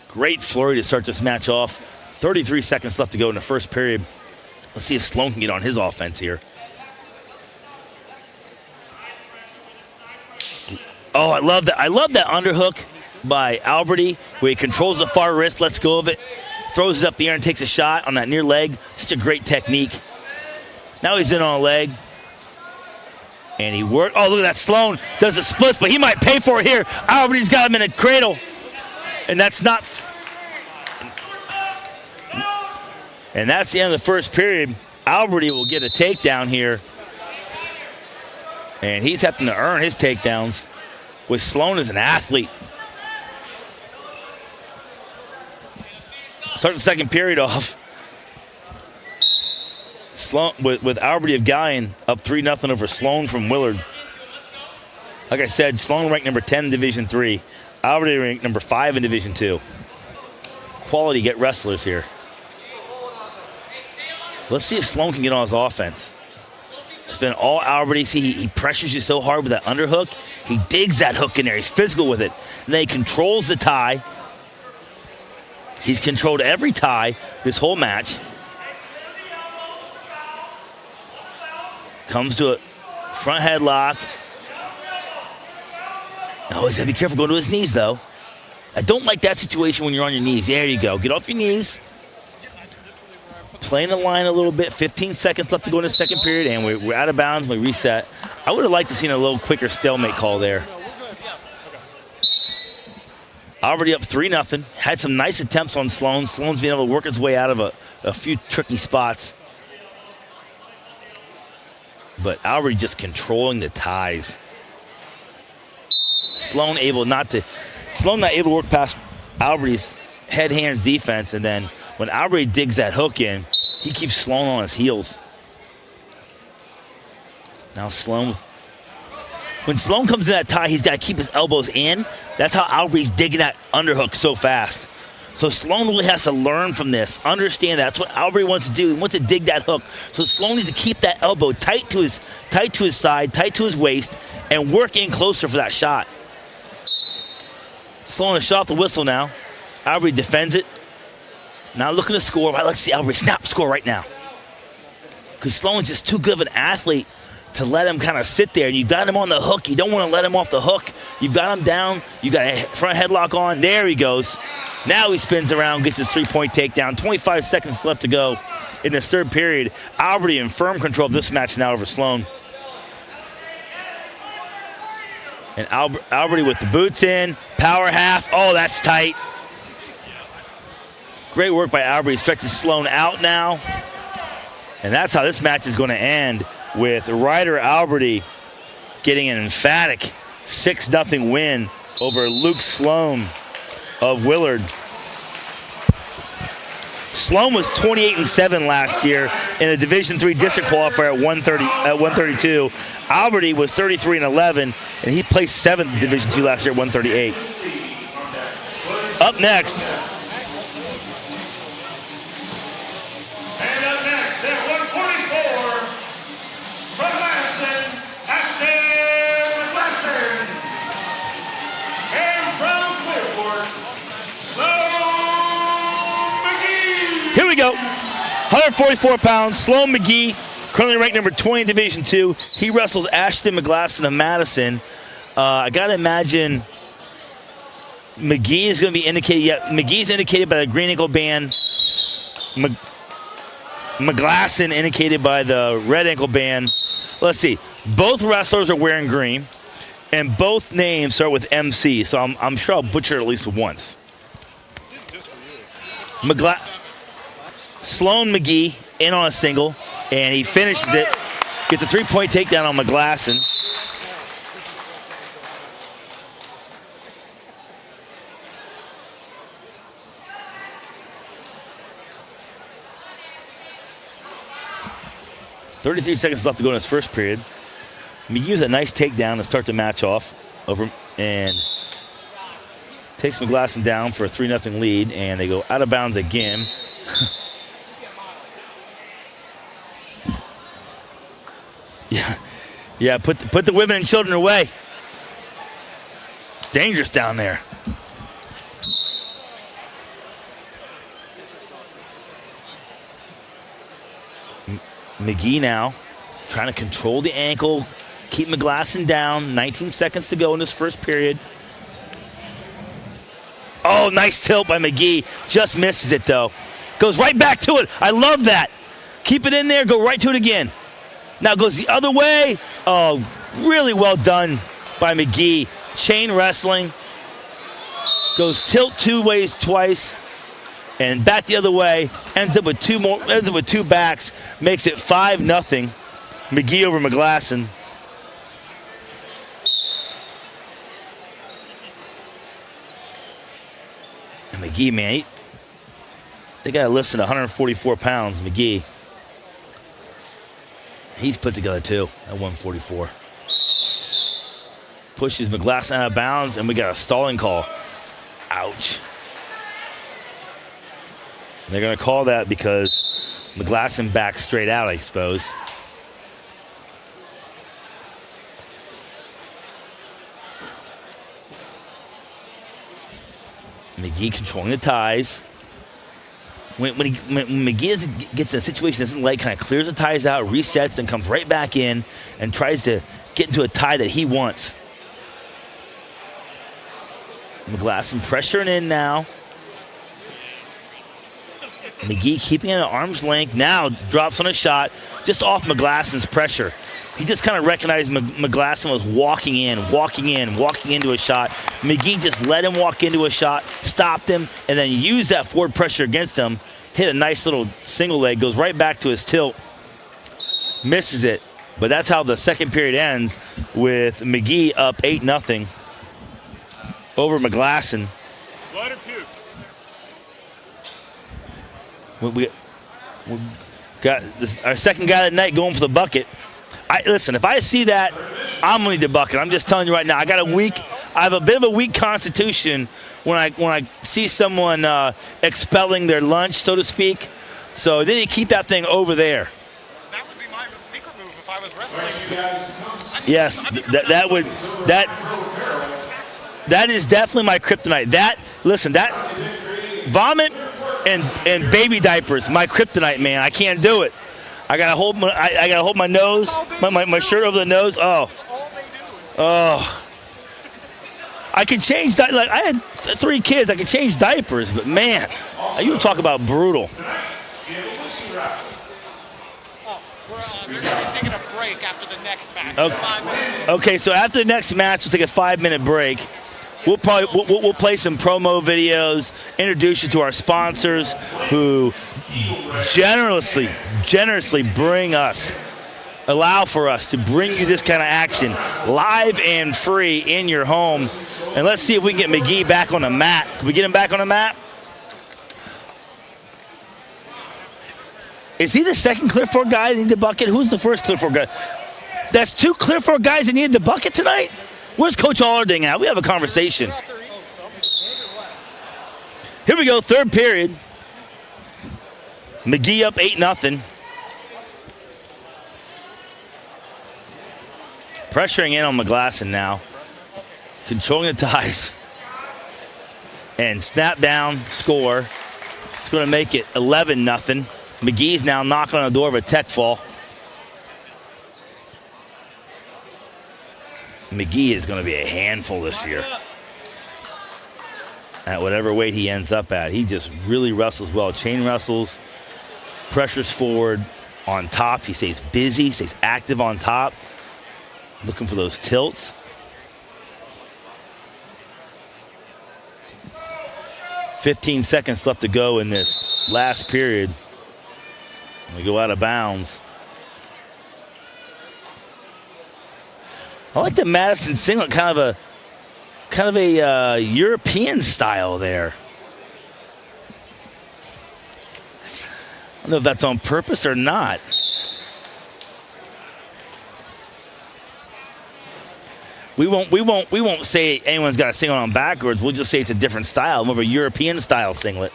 [SPEAKER 1] Great flurry to start this match off. 33 seconds left to go in the first period. Let's see if Sloan can get on his offense here. Oh, I love that. I love that underhook by Alberti where he controls the far wrist, lets go of it, throws it up the air and takes a shot on that near leg. Such a great technique. Now he's in on a leg. And he worked. Oh, look at that. Sloan does the splits, but he might pay for it here. Alberti's got him in a cradle. And that's not. And that's the end of the first period. Alberti will get a takedown here. And he's having to earn his takedowns. With Sloan as an athlete. Start the second period off. Sloan with Alberti of Galion up 3-0 over Sloan from Willard. Like I said, Sloan ranked number 10 in Division 3. Alberti ranked number 5 in Division 2. Quality get wrestlers here. Let's see if Sloan can get on his offense. It's been all Alberti. See, he pressures you so hard with that underhook. He digs that hook in there. He's physical with it. And then he controls the tie. He's controlled every tie this whole match. Comes to a front headlock. Oh, he's got to be careful going to his knees, though. I don't like that situation when you're on your knees. There you go. Get off your knees. Playing the line a little bit. 15 seconds left to go in the second period, and we're out of bounds. We reset. I would have liked to see a little quicker stalemate call there. Already up 3-0. Had some nice attempts on Sloan. Sloan's been able to work his way out of a few tricky spots. But Albury just controlling the ties. Sloan not able to work past Albury's head hands defense, and then when Albury digs that hook in, he keeps Sloan on his heels. Now Sloan, when Sloan comes in that tie, he's got to keep his elbows in. That's how Albury's digging that underhook so fast. So Sloan really has to learn from this, understand that's what Albury wants to do. He wants to dig that hook. So Sloan needs to keep that elbow tight to his side, tight to his waist, and work in closer for that shot. Sloan has shot off the whistle now. Albury defends it. Now looking to score. Let's see Albury snap score right now. Because Sloan's just too good of an athlete to let him kind of sit there. You got him on the hook. You don't want to let him off the hook. You've got him down. You got a front headlock on. There he goes. Now he spins around, gets his 3-point takedown. 25 seconds left to go in this third period. Albury in firm control of this match now over Sloan. And Albury with the boots in. Power half. Oh, that's tight. Great work by Albury. Stretches Sloan out now. And that's how this match is going to end, with Ryder Alberti getting an emphatic 6-0 win over Luke Sloan of Willard. Sloan was 28-7 last year in a Division III district qualifier at 132. Alberti was 33-11, and he placed 7th in Division II last year at 138. Up next.
[SPEAKER 2] And up next at 144, from Madison, and from Clifford, Sloan McGee.
[SPEAKER 1] Here we go. 144 pounds, Sloan McGee, currently ranked number 20 in Division II. He wrestles Ashton McGlasson of Madison. I got to imagine McGee is going to be indicated. Yeah, McGee's indicated by the green ankle band. McGlasson indicated by the red ankle band. Let's see. Both wrestlers are wearing green, and both names start with MC, so I'm sure I'll butcher it at least once. Sloan McGee in on a single, and he finishes it Gets a 3-point takedown on McGlasson. .33 seconds left to go in his first period. McGee with a nice takedown to start the match off over and takes McGlasson down for a 3-0 lead, and they go out of bounds again. Yeah, put the women and children away. It's dangerous down there. McGee now trying to control the ankle, keep McGlasson down. 19 seconds to go in this first period. Oh, nice tilt by McGee. Just misses it, though. Goes right back to it. I love that. Keep it in there. Go right to it again. Now goes the other way. Oh, really well done by McGee. Chain wrestling. Goes tilt 2 ways twice. And back the other way. Ends up with two backs. Makes it 5-0. McGee over McGlasson. And McGee, man, they got to listen to 144 pounds, McGee. He's put together too at 144. Pushes McGlasson out of bounds, and we got a stalling call. Ouch. And they're going to call that because McGlasson backed straight out, I suppose. McGee controlling the ties. When McGee gets in a situation that doesn't like, kind of clears the ties out, resets, and comes right back in and tries to get into a tie that he wants. McGlasson pressuring in now. McGee keeping it at arm's length. Now drops on a shot just off McGlasson's pressure. He just kind of recognized McGlasson was walking into a shot. McGee just let him walk into a shot, stopped him, and then used that forward pressure against him. Hit a nice little single leg, goes right back to his tilt. Misses it. But that's how the second period ends, with McGee up 8-0 over McGlasson.
[SPEAKER 3] Blood or puke?
[SPEAKER 1] We got our second guy of the night going for the bucket. Listen, if I see that, I'm gonna need the bucket. I'm just telling you right now. I have a bit of a weak constitution when I see someone expelling their lunch, so to speak. So they need to keep that thing over there.
[SPEAKER 3] That would be my secret move if I was wrestling.
[SPEAKER 1] Yes, that is definitely my kryptonite. That vomit and baby diapers, my kryptonite, man. I can't do it. I gotta hold my nose, my shirt over the nose. Oh. I can change like I had 3 kids. I can change diapers, but man, you talk about brutal.
[SPEAKER 3] We're taking a break after the next match.
[SPEAKER 1] Okay, so after the next match, we'll take a 5-minute break. We'll play some promo videos, introduce you to our sponsors who generously allow for us to bring you this kind of action live and free in your home. And let's see if we can get McGee back on the mat. Can we get him back on the mat? Is he the second Clear Fork guy that needed the bucket? Who's the first Clear Fork guy? That's 2 Clear Fork guys that needed the bucket tonight? Where's Coach Allarding at? We have a conversation. Here we go, third period. McGee up 8-0. Pressuring in on McGlasson now. Controlling the ties. And snap down, score. It's going to make it 11-0. McGee's now knocking on the door of a tech fall. McGee is going to be a handful this year. At whatever weight he ends up at. He just really wrestles well. Chain wrestles, pressures forward, on top. He stays busy, stays active on top. Looking for those tilts. "15 seconds left to go in this last period. We go out of bounds. I like the Madison singlet, kind of a European style there. I don't know if that's on purpose or not. We won't say anyone's got a singlet on backwards. We'll just say it's a different style, more of a European style singlet.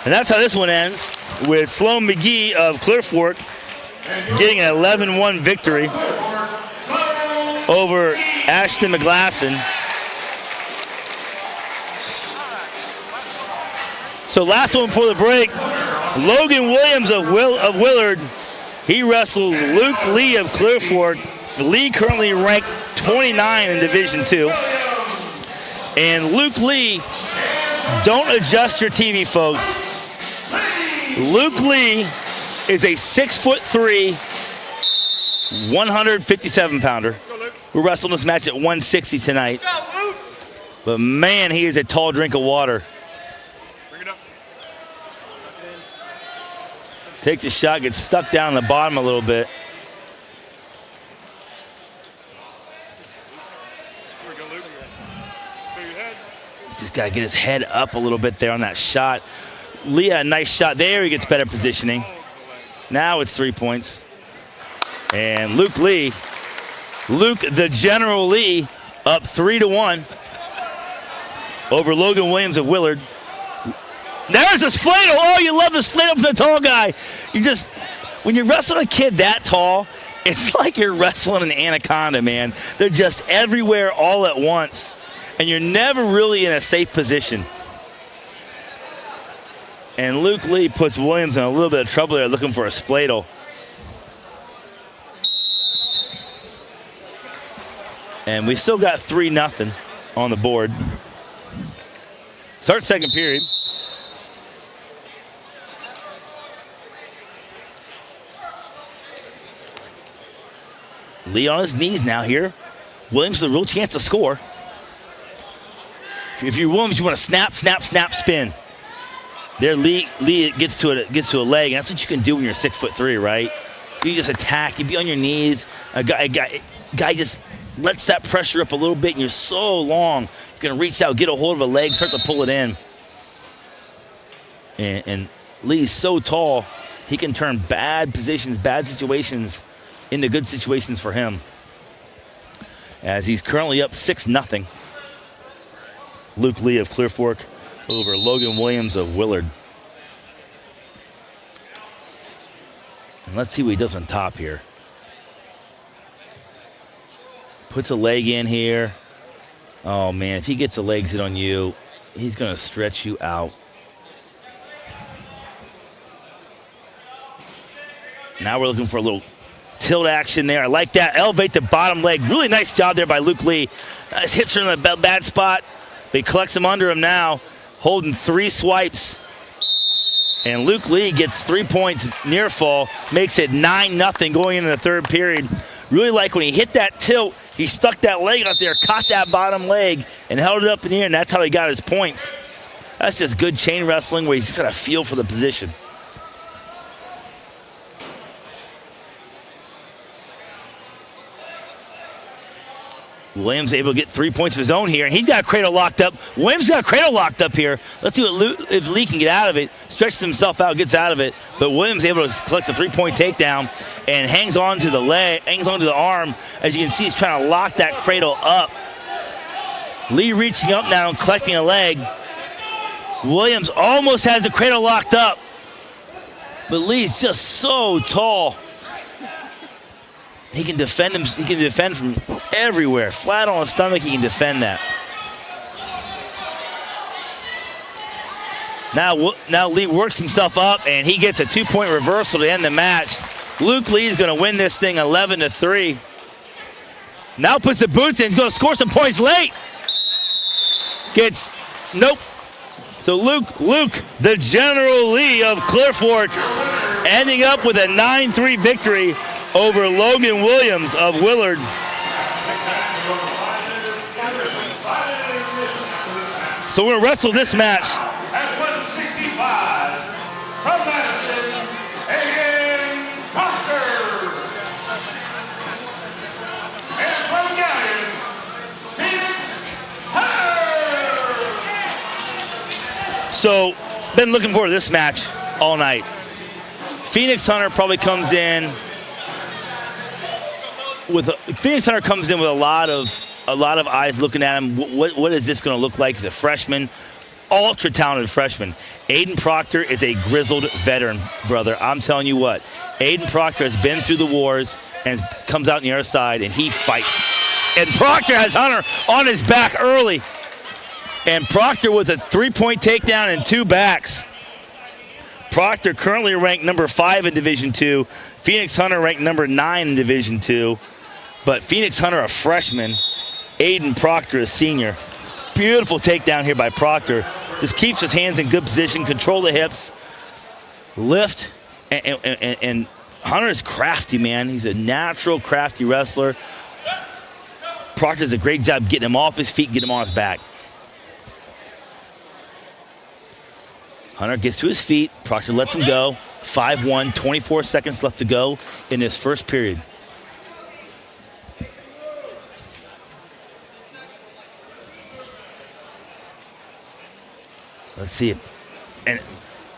[SPEAKER 1] And that's how this one ends, with Sloan McGee of Clear Fork getting an 11-1 victory over Ashton McGlasson. So last one before the break, Logan Williams of Willard. He wrestles Luke Lee of Clear Fork. Lee currently ranked 29 in Division II. And Luke Lee, don't adjust your TV, folks. Luke Lee is a 6'3", 157-pounder. We're wrestling this match at 160 tonight. But man, he is a tall drink of water. Takes a shot, gets stuck down the bottom a little bit. Just got to get his head up a little bit there on that shot. Lee had a nice shot there. He gets better positioning. Now it's 3 points. And Luke the General Lee, up 3-1 over Logan Williams of Willard. There's a split. Oh, you love the split up for the tall guy. When you're wrestling a kid that tall, it's like you're wrestling an anaconda, man. They're just everywhere all at once, and you're never really in a safe position. And Luke Lee puts Williams in a little bit of trouble there, looking for a spladle. And we still got 3-0 on the board. Start second period. Lee on his knees now here. Williams with a real chance to score. If you're Williams, you want to snap, snap, snap, spin. There, Lee gets to a leg, and that's what you can do when you're 6'3", right? You just attack. You be on your knees. A guy just lets that pressure up a little bit, and you're so long. You're gonna reach out, get a hold of a leg, start to pull it in. And Lee's so tall, he can turn bad positions, bad situations into good situations for him. As he's currently up 6-0. Luke Lee of Clear Fork over Logan Williams of Willard. And let's see what he does on top here. Puts a leg in here. Oh man, if he gets the legs in on you, he's gonna stretch you out. Now we're looking for a little tilt action there. I like that. Elevate the bottom leg. Really nice job there by Luke Lee. Hits her in the bad spot. But he collects him under him now, holding 3 swipes. And Luke Lee gets 3 points near fall, makes it 9-0 going into the third period. Really like when he hit that tilt, he stuck that leg out there, caught that bottom leg, and held it up in the air, and that's how he got his points. That's just good chain wrestling where he's just got a feel for the position. Williams able to get 3 points of his own here, and he's got a cradle locked up. Williams got a cradle locked up here. Let's see if Lee can get out of it. Stretches himself out, gets out of it, but Williams able to collect the 3-point takedown and hangs on to the leg, hangs on to the arm. As you can see, he's trying to lock that cradle up. Lee reaching up now and collecting a leg. Williams almost has the cradle locked up, but Lee's just so tall. He can defend him. He can defend from everywhere. Flat on his stomach, he can defend that. Now Lee works himself up, and he gets a 2-point reversal to end the match. Luke Lee is going to win this thing 11-3. Now puts the boots in. He's going to score some points late. Nope. So Luke, the General Lee of Clear Fork, ending up with a 9-3 victory over Logan Williams of Willard. So we're going to wrestle this match.
[SPEAKER 2] At 165 from Madison.
[SPEAKER 1] So, been looking forward to this match all night. Phoenix Hunter probably comes in with a lot of eyes looking at him. What is this going to look like? He's a freshman, ultra talented freshman. Aiden Proctor is a grizzled veteran, brother. I'm telling you what, Aiden Proctor has been through the wars and comes out on the other side and he fights. And Proctor has Hunter on his back early. And Proctor with a 3-point takedown and 2 backs. Proctor currently ranked number 5 in Division II. Phoenix Hunter ranked number 9 in Division II. But Phoenix Hunter a freshman. Aiden Proctor a senior. Beautiful takedown here by Proctor. Just keeps his hands in good position, control the hips, lift, and Hunter is crafty, man. He's a natural crafty wrestler. Proctor does a great job getting him off his feet, getting him on his back. Hunter gets to his feet. Proctor lets him go. 5-1, 24 seconds left to go in this first period. Let's see it. And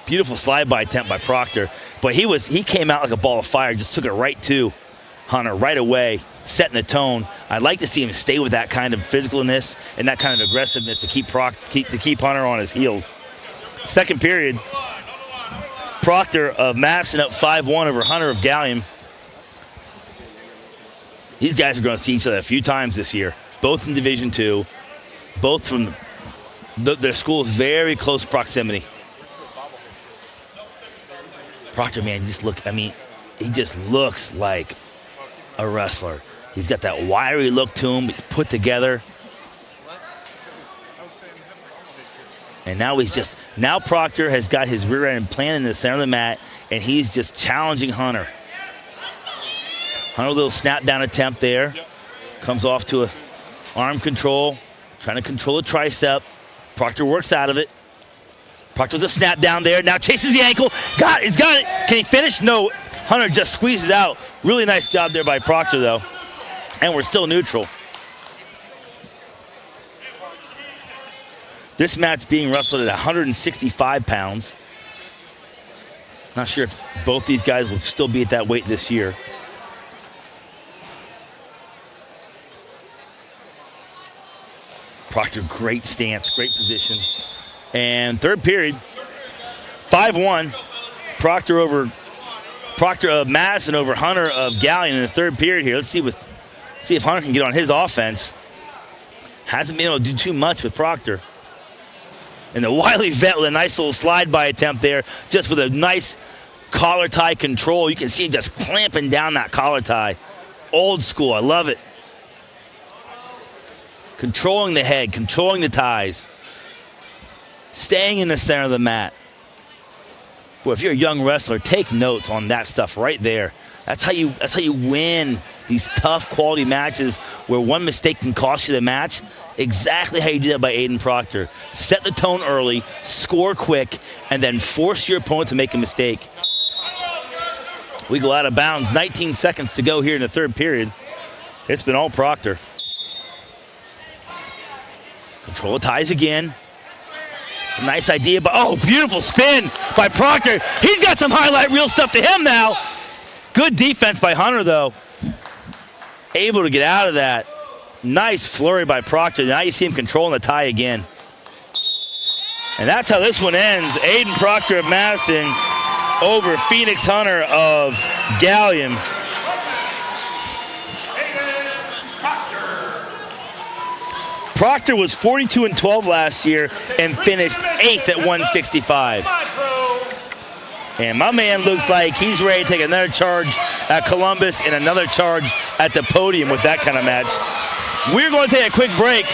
[SPEAKER 1] beautiful slide-by attempt by Proctor. But he came out like a ball of fire, just took it right to Hunter right away, setting the tone. I'd like to see him stay with that kind of physicalness and that kind of aggressiveness to keep Hunter on his heels. Second period, Proctor of Madison up 5-1 over Hunter of Galion. These guys are going to see each other a few times this year, both in Division II, both from their schools' very close proximity. Proctor, man, he just looks like a wrestler. He's got that wiry look to him. He's put together. And now Proctor has got his rear end planted in the center of the mat, and he's just challenging Hunter. Hunter, a little snap down attempt there. Comes off to a arm control, trying to control a tricep. Proctor works out of it. Proctor with a snap down there. Now chases the ankle. He's got it. Can he finish? No. Hunter just squeezes out. Really nice job there by Proctor, though. And we're still neutral. This match being wrestled at 165 pounds. Not sure if both these guys will still be at that weight this year. Proctor, great stance, great position. And third period, 5-1. Proctor of Madison over Hunter of Galion in the third period here. Let's see if Hunter can get on his offense. Hasn't been able to do too much with Proctor. And the wily vet with a nice little slide-by attempt there, just with a nice collar tie control. You can see him just clamping down that collar tie. Old school, I love it. Controlling the head, controlling the ties. Staying in the center of the mat. Boy, if you're a young wrestler, take notes on that stuff right there. That's how you win these tough quality matches where one mistake can cost you the match. Exactly how you do that by Aiden Proctor. Set the tone early, score quick, and then force your opponent to make a mistake. We go out of bounds. 19 seconds to go here in the third period. It's been all Proctor. Control the ties again. It's a nice idea, but oh, beautiful spin by Proctor. He's got some highlight reel stuff to him now. Good defense by Hunter, though. Able to get out of that. Nice flurry by Proctor. Now you see him controlling the tie again. And that's how this one ends. Aiden Proctor of Madison over Phoenix Hunter of Galion. Proctor was 42-12 last year and finished 8th at 165. And my man looks like he's ready to take another charge at Columbus and another charge at the podium with that kind of match. We're going to take a quick break.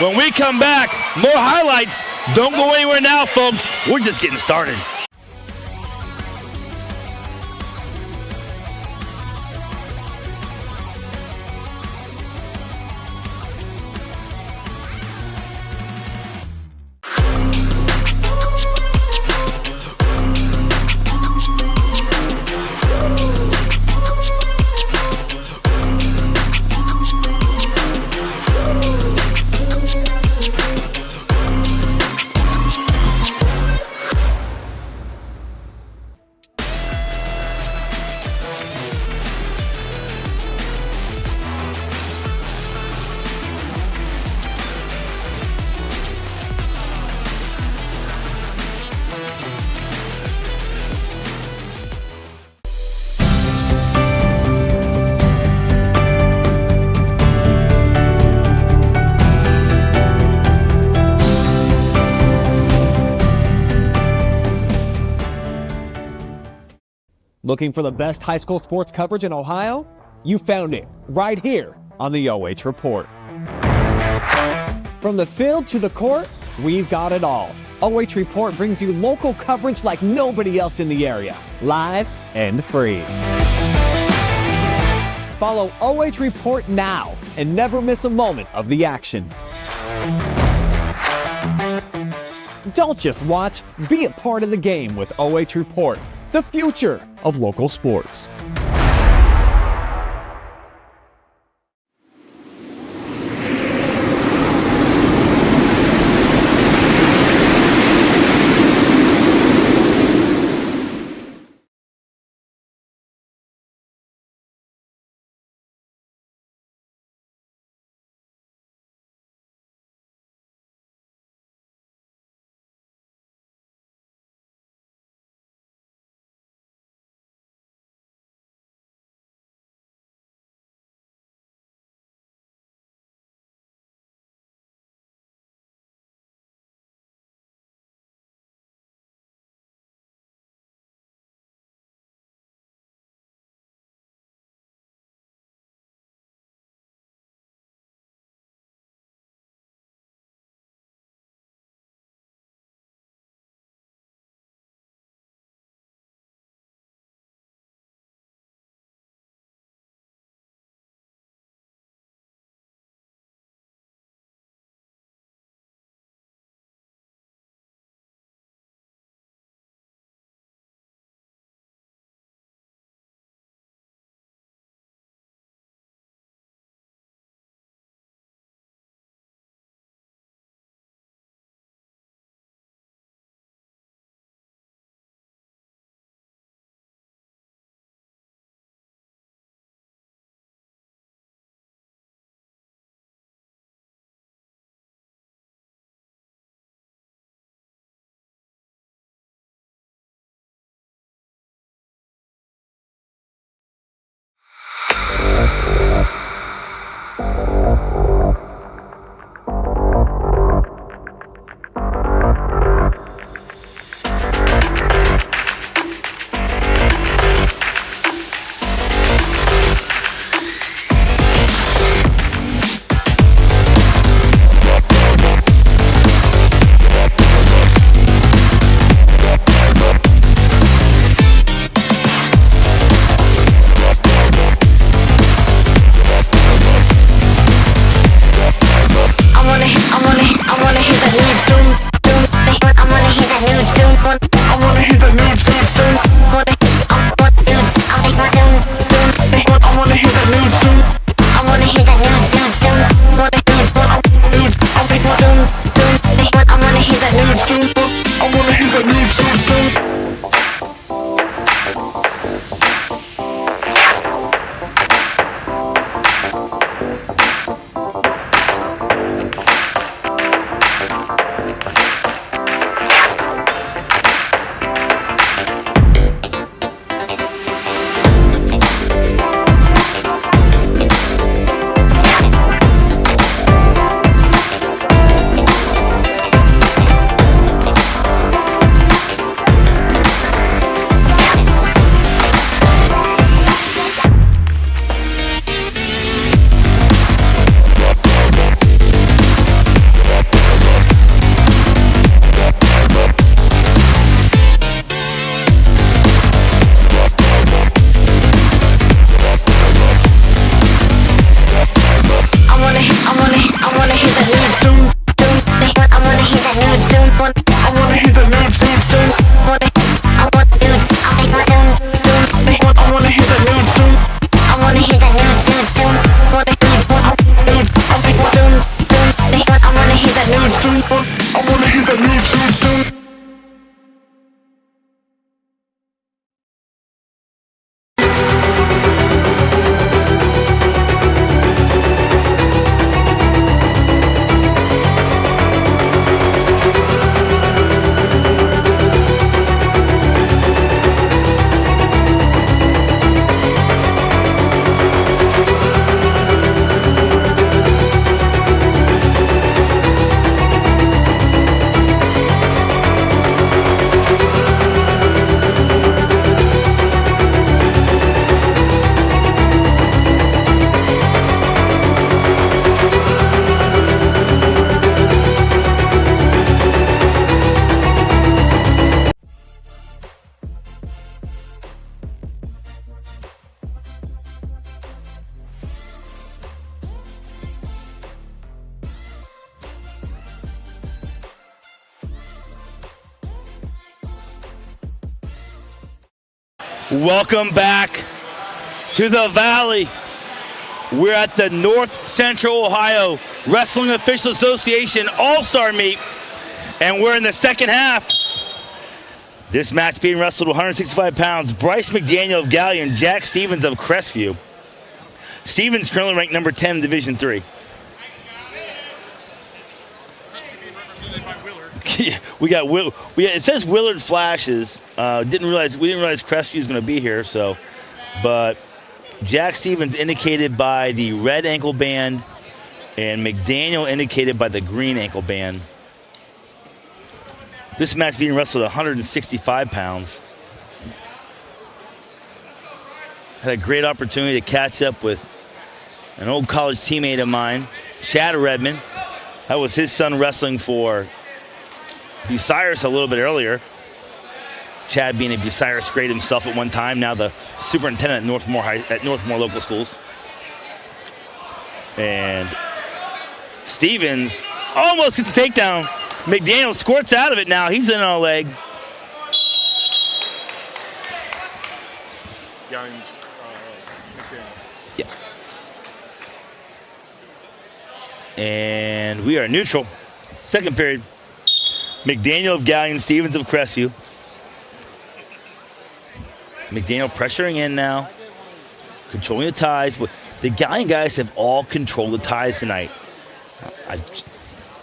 [SPEAKER 1] When we come back, more highlights. Don't go anywhere now, folks. We're just getting started.
[SPEAKER 4] Looking for the best high school sports coverage in Ohio? You found it right here on the OH Report. From the field to the court, we've got it all. OH Report brings you local coverage like nobody else in the area, live and free. Follow OH Report now and never miss a moment of the action. Don't just watch, be a part of the game with OH Report, the future of local sports.
[SPEAKER 1] Welcome back to the Valley. We're at the North Central Ohio Wrestling Official Association All-Star Meet, and we're in the second half. This match being wrestled 165 pounds. Bryce McDaniel of Galion, Jack Stevens of Crestview. Stevens currently ranked number 10 in Division III.
[SPEAKER 3] Being represented by Willard.
[SPEAKER 1] It says Willard Flashes. We didn't realize Crestview is going to be here. But Jack Stevens indicated by the red ankle band, and McDaniel indicated by the green ankle band. This match being wrestled 165 pounds. Had a great opportunity to catch up with an old college teammate of mine, Chad Redmond. That was his son wrestling for Bucyrus a little bit earlier. Chad being a Bucyrus great himself at one time, now the superintendent at Northmore Local Schools. And Stevens almost gets a takedown. McDaniel squirts out of it now. He's in on a leg.
[SPEAKER 3] Galion's
[SPEAKER 1] Yeah. And we are neutral. Second period. McDaniel of Galion, Stevens of Crestview. McDaniel pressuring in now. Controlling the ties. The Galion guys have all controlled the ties tonight.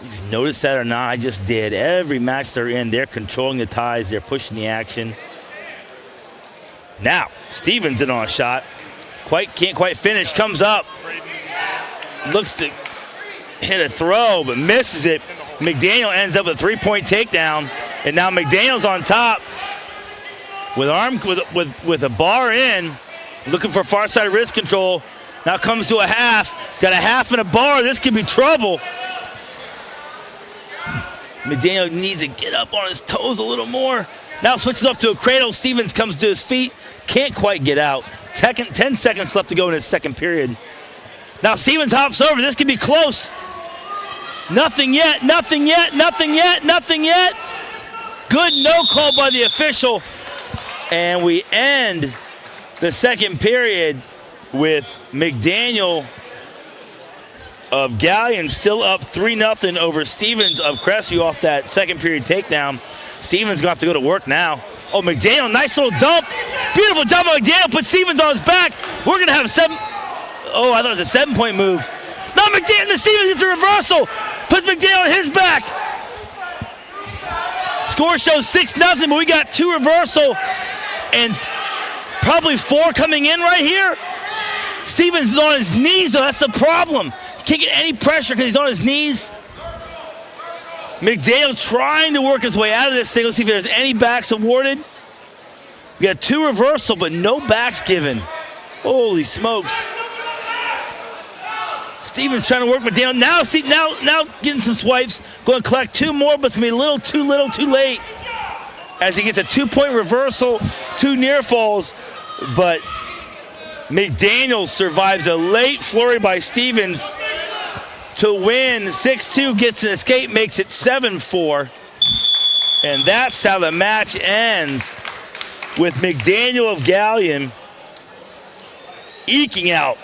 [SPEAKER 1] If you noticed that or not, I just did. Every match they're in, they're controlling the ties. They're pushing the action. Now, Stevens in on a shot. Can't quite finish. Comes up. Looks to hit a throw, but misses it. McDaniel ends up with a three-point takedown. And now McDaniel's on top with a bar in, looking for far side wrist control. Now comes to a half. Got a half and a bar. This could be trouble. McDaniel needs to get up on his toes a little more. Now switches off to a cradle. Stevens comes to his feet. Can't quite get out. 10 seconds left to go in his second period. Now Stevens hops over. This could be close. Nothing yet, nothing yet, nothing yet, nothing yet. Good no call by the official. And we end the second period with McDaniel of Galion still up 3-0 over Stevens of Crestview off that second period takedown. Stevens gonna have to go to work now. Oh, McDaniel, nice little dump. Beautiful dump by McDaniel, put Stevens on his back. We're gonna have I thought it was a 7-point move. No, Stevens gets a reversal. Puts McDaniel on his back. Score shows 6-0, but we got 2 reversal and probably 4 coming in right here. Stevens is on his knees, though. That's the problem. Can't get any pressure because he's on his knees. McDaniel trying to work his way out of this thing. Let's see if there's any backs awarded. We got 2 reversal, but no backs given. Holy smokes. Stevens trying to work McDaniel. Now getting some swipes. Going to collect 2 more, but it's going to be a little too late. As he gets a 2-point reversal, 2 near falls. But McDaniel survives a late flurry by Stevens to win. 6-2, gets an escape, makes it 7-4. And that's how the match ends, with McDaniel of Galion eking out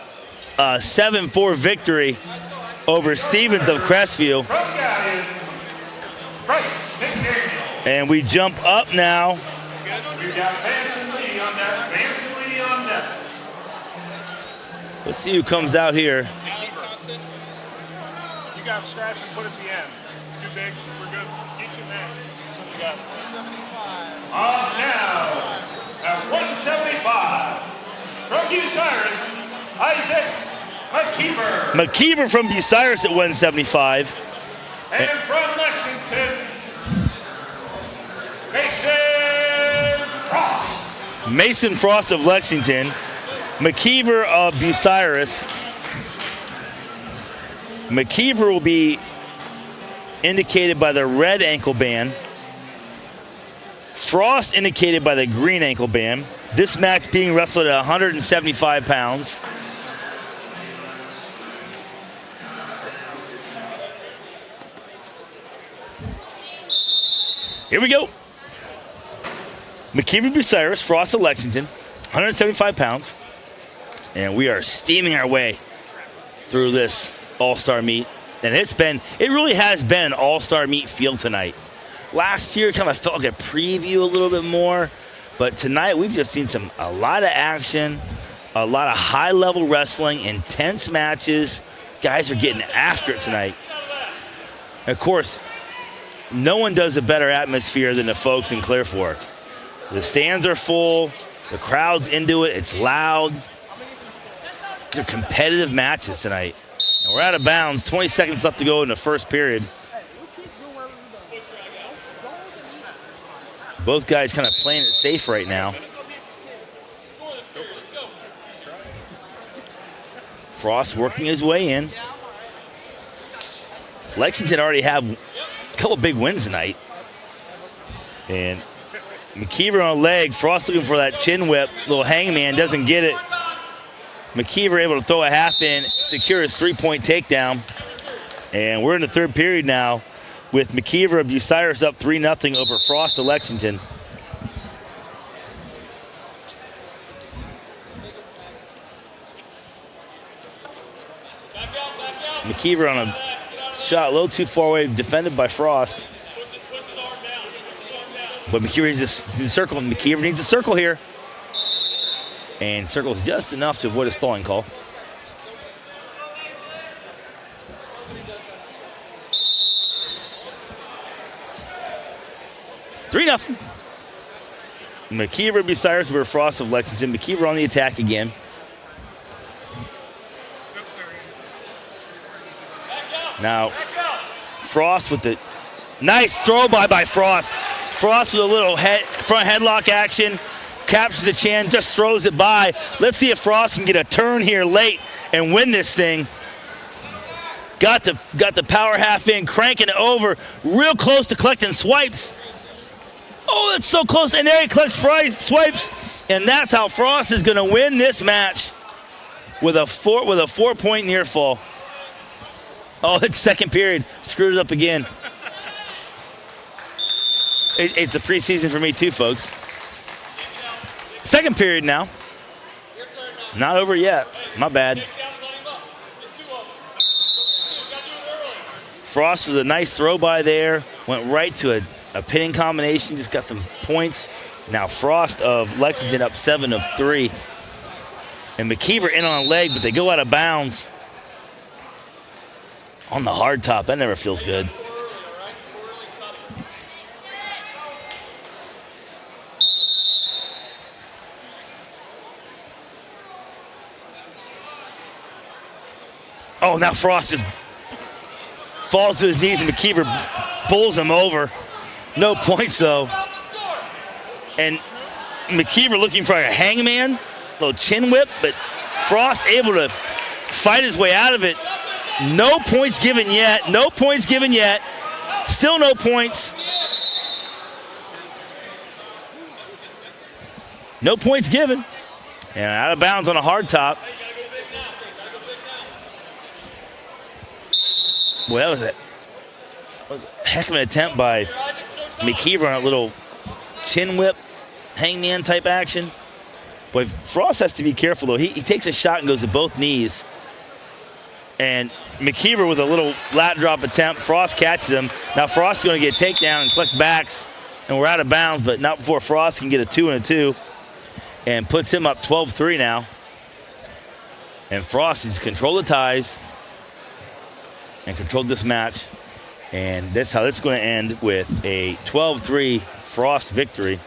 [SPEAKER 1] a 7-4 victory over Stevens of Crestview.
[SPEAKER 2] From Galion, Bryce McDaniel.
[SPEAKER 1] And we jump up now.
[SPEAKER 2] We got Vance and Lee on that. Vance and Lee on that.
[SPEAKER 1] Let's see who comes out here.
[SPEAKER 3] You got scratch and put at the end. Too big, we're good. Get you man. So we got 175.
[SPEAKER 2] Now, at 175, from Bucyrus, Isaac McKeever.
[SPEAKER 1] McKeever from Bucyrus at 175.
[SPEAKER 2] And from Lexington, Mason Frost.
[SPEAKER 1] Mason Frost of Lexington. McKeever of Bucyrus. McKeever will be indicated by the red ankle band. Frost indicated by the green ankle band. This match being wrestled at 175 pounds. Here we go. McKeever Bucyrus, Frost of Lexington. 175 pounds. And we are steaming our way through this all-star meet. And it really has been an all-star meet feel tonight. Last year kind of felt like a preview a little bit more. But tonight we've just seen a lot of action, a lot of high-level wrestling, intense matches. Guys are getting after it tonight. Of course, no one does a better atmosphere than the folks in Clear Fork. The stands are full, the crowd's into it, it's loud. They're competitive matches tonight. And we're out of bounds, 20 seconds left to go in the first period. Both guys kind of playing it safe right now. Frost working his way in. Lexington already have a couple big wins tonight. And McKeever on a leg. Frost looking for that chin whip. Little hangman, doesn't get it. McKeever able to throw a half in, secure his three-point takedown. And we're in the third period now with McKeever of Bucyrus up 3-0 over Frost of Lexington. McKeever on a shot a little too far away, defended by Frost. But McKeever needs a circle. McKeever needs a circle here. And circles just enough to avoid a stalling call. Three nothing. McKeever Bucyrus over Frost of Lexington. McKeever on the attack again. Now, Frost with the nice throw by Frost. Frost with a little front headlock action. Captures the chin, just throws it by. Let's see if Frost can get a turn here late and win this thing. Got the power half in, cranking it over. Real close to collecting swipes. Oh, that's so close. And there he collects swipes. And that's how Frost is going to win this match with a 4-point near fall. Oh, it's second period. Screwed it up again. It's the preseason for me too, folks. Second period now. Not over yet. My bad. Frost with a nice throw by there. Went right to a pinning combination. Just got some points. Now Frost of Lexington up 7 of 3. And McKeever in on a leg, but they go out of bounds. On the hard top. That never feels good. Oh, now Frost just falls to his knees and McKeever pulls him over. No points, though. And McKeever looking for a hangman, little chin whip, but Frost able to fight his way out of it. No points given yet. No points given yet. Still no points. No points given. And out of bounds on a hard top. Boy, that was a heck of an attempt by McKeever on a little chin whip, hangman type action. Boy, Frost has to be careful, though. He takes a shot and goes to both knees. And McKeever with a little lat drop attempt. Frost catches him. Now Frost is going to get a takedown and collect backs. And we're out of bounds, but not before Frost can get a 2 and a 2. And puts him up 12-3 now. And Frost has controlled the ties and controlled this match. And that's how it's going to end, with a 12-3 Frost victory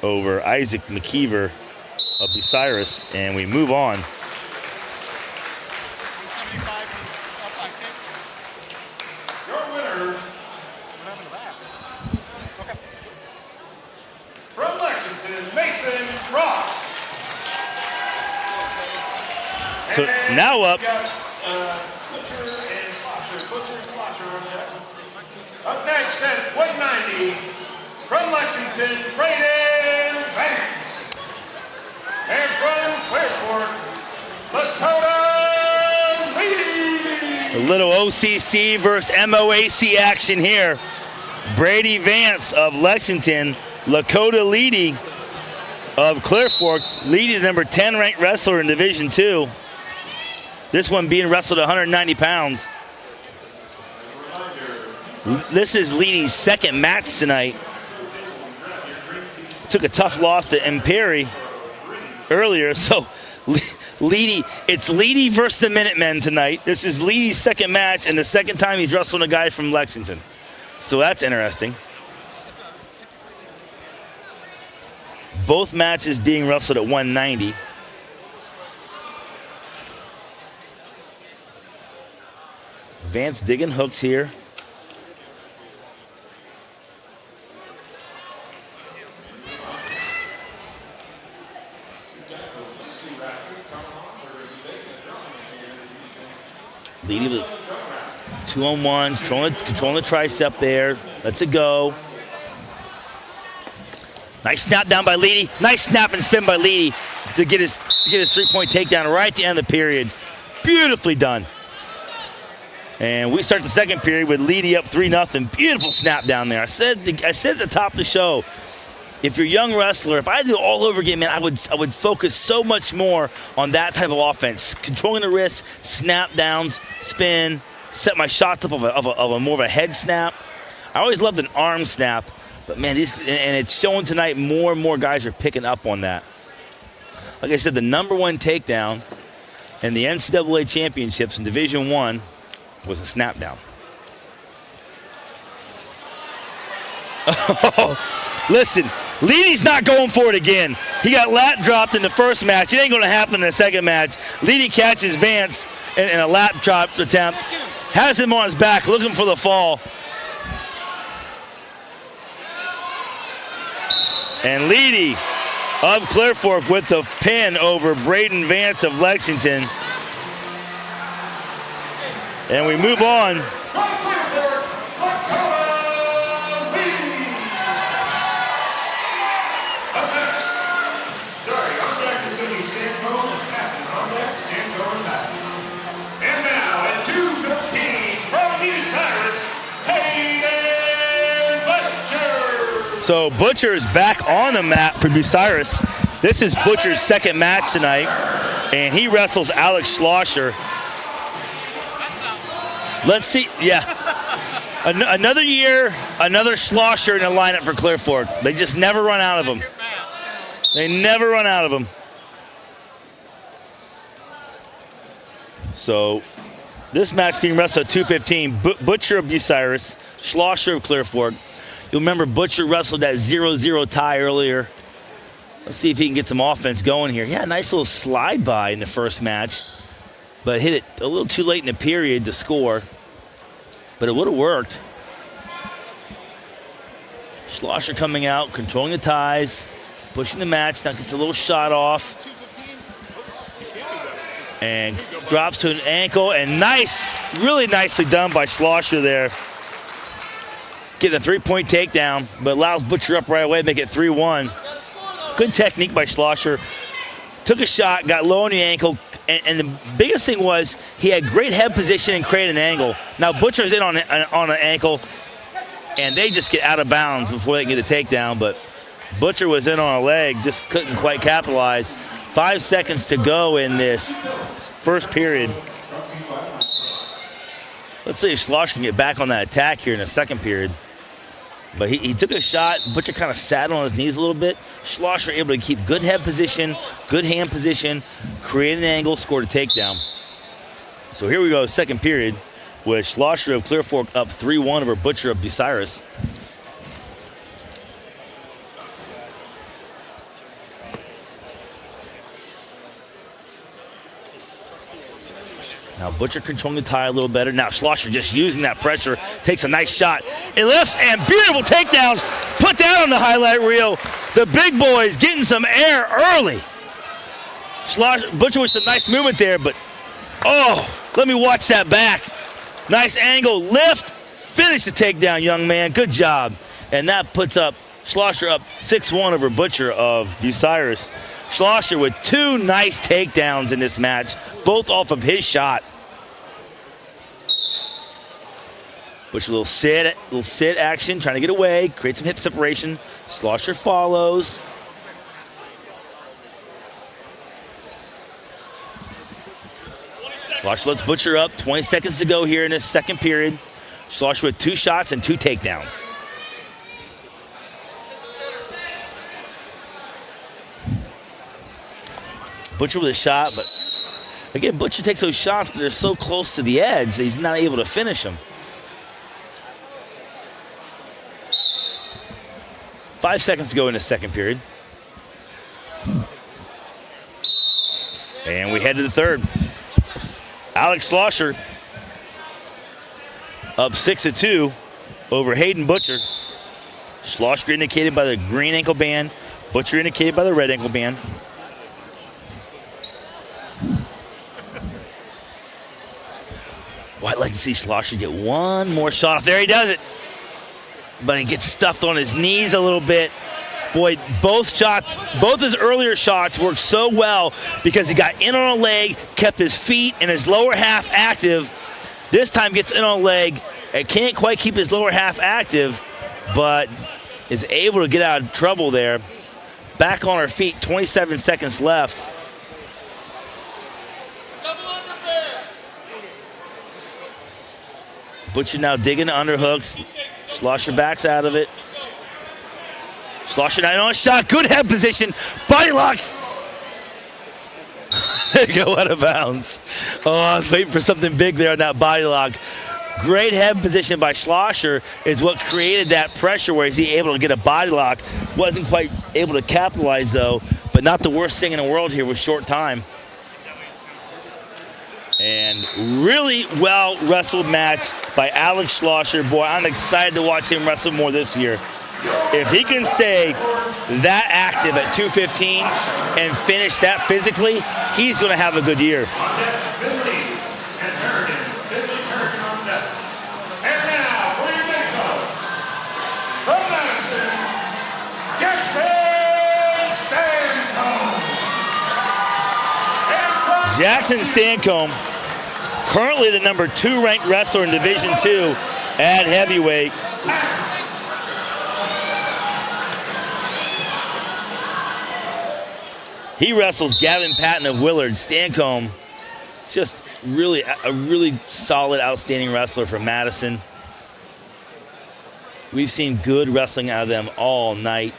[SPEAKER 1] over Isaac McKeever of Bucyrus. And we move on.
[SPEAKER 2] Your winner from Lexington, Mason Ross.
[SPEAKER 1] So
[SPEAKER 2] And
[SPEAKER 1] now up.
[SPEAKER 2] we got, Butcher and Slosher up there. Up next at 190, from Lexington, Brayden Vance. And from Clearport, Lakota Lee.
[SPEAKER 1] A little OCC versus MOAC action here. Brady Vance of Lexington, Lakota Leedy of Clear Fork, leading the number 10 ranked wrestler in Division II. This one being wrestled at 190 pounds. This is Leedy's second match tonight. Took a tough loss to Imperi earlier, so Leedy, it's Leedy versus the Minutemen tonight. This is Leedy's second match and the second time he's wrestling a guy from Lexington. So that's interesting. Both matches being wrestled at 190. Vance digging hooks here. Leedy with 2-on-1, controlling the tricep there. Lets it go. Nice snap down by Leedy. Nice snap and spin by Leedy to get his 3-point takedown right at the end of the period. Beautifully done. And we start the second period with Leedy up 3-0. Beautiful snap down there. I said at the top of the show, if you're a young wrestler, if I had to do it all over again, man, I would focus so much more on that type of offense. Controlling the wrist, snap downs, spin, set my shots up of a more of a head snap. I always loved an arm snap, but man, and it's showing tonight more and more guys are picking up on that. Like I said, the number one takedown in the NCAA championships in Division I was a snap down. Oh, listen, Leedy's not going for it again. He got lat dropped in the first match. It ain't going to happen in the second match. Leedy catches Vance in a lap drop attempt. Has him on his back looking for the fall. And Leedy of Clear Fork with the pin over Braden Vance of Lexington. And we move on.
[SPEAKER 2] And now at 2:15 from Bucyrus, Butcher.
[SPEAKER 1] So Butcher is back on the mat for Bucyrus. This is Butcher's second match tonight, and he wrestles Alex Schlosser. Let's see, yeah. Another year, another Schlosser in the lineup for Clear Fork. They just never run out of them. They never run out of them. So this match being wrestled at 2:15. Butcher of Bucyrus, Schlosser of Clear Fork. You'll remember Butcher wrestled that 0-0 tie earlier. Let's see if he can get some offense going here. Yeah, nice little slide by in the first match, but hit it a little too late in the period to score. But it would have worked. Schlosser coming out, controlling the ties, pushing the match. Now gets a little shot off. And drops to an ankle, and nice, really nicely done by Schlosser there. Getting a 3-point takedown, but allows Butcher up right away, make it 3-1. Good technique by Schlosser. Took a shot, got low on the ankle, and the biggest thing was he had great head position and created an angle. Now Butcher's in on an ankle, and they just get out of bounds before they can get a takedown, but Butcher was in on a leg, just couldn't quite capitalize. 5 seconds to go in this first period. Let's see if Schlosser can get back on that attack here in the second period. But he took a shot. Butcher kind of sat on his knees a little bit. Schlosser able to keep good head position, good hand position, create an angle, scored a takedown. So here we go, second period, with Schlosser of Clear Fork up 3-1 over Butcher of Bucyrus. Now Butcher controlling the tie a little better. Now Schlosser just using that pressure, takes a nice shot. It lifts and beautiful takedown. Put that on the highlight reel. The big boys getting some air early. Butcher with some nice movement there, but oh, let me watch that back. Nice angle, lift, finish the takedown, young man. Good job. And that puts up Schlosser up 6-1 over Butcher of Bucyrus. Schlosser with 2 nice takedowns in this match, both off of his shot. Butcher, a little sit action, trying to get away, create some hip separation. Schlosser follows. Schlosser lets Butcher up. 20 seconds to go here in this second period. Schlosser with 2 shots and 2 takedowns. Butcher with a shot, but again, Butcher takes those shots, but they're so close to the edge that he's not able to finish them. 5 seconds to go in the second period. And we head to the third. Alex Schlosser up 6-2 over Hayden Butcher. Schlosser indicated by the green ankle band. Butcher indicated by the red ankle band. Well, I'd like to see Schlosser get one more shot off. There he does it. But he gets stuffed on his knees a little bit. Boy, both his earlier shots worked so well because he got in on a leg, kept his feet and his lower half active. This time gets in on a leg and can't quite keep his lower half active, but is able to get out of trouble there. Back on our feet, 27 seconds left. Butcher now digging the underhooks. Schlosser backs out of it. Schlosser not on a shot. Good head position. Body lock. There you go, out of bounds. Oh, I was waiting for something big there on that body lock. Great head position by Schlosser is what created that pressure where he's able to get a body lock. Wasn't quite able to capitalize though, but not the worst thing in the world here with short time. And really well wrestled match by Alex Schlosser. Boy, I'm excited to watch him wrestle more this year. If he can stay that active at 215 and finish that physically, he's going to have a good year.
[SPEAKER 2] And now for your big folks, from Madison, Jackson Stancomb.
[SPEAKER 1] Jackson Stancomb, currently the number 2 ranked wrestler in Division II at heavyweight. He wrestles Gavin Patton of Willard. Stancomb, just really a really solid, outstanding wrestler from Madison. We've seen good wrestling out of them all night.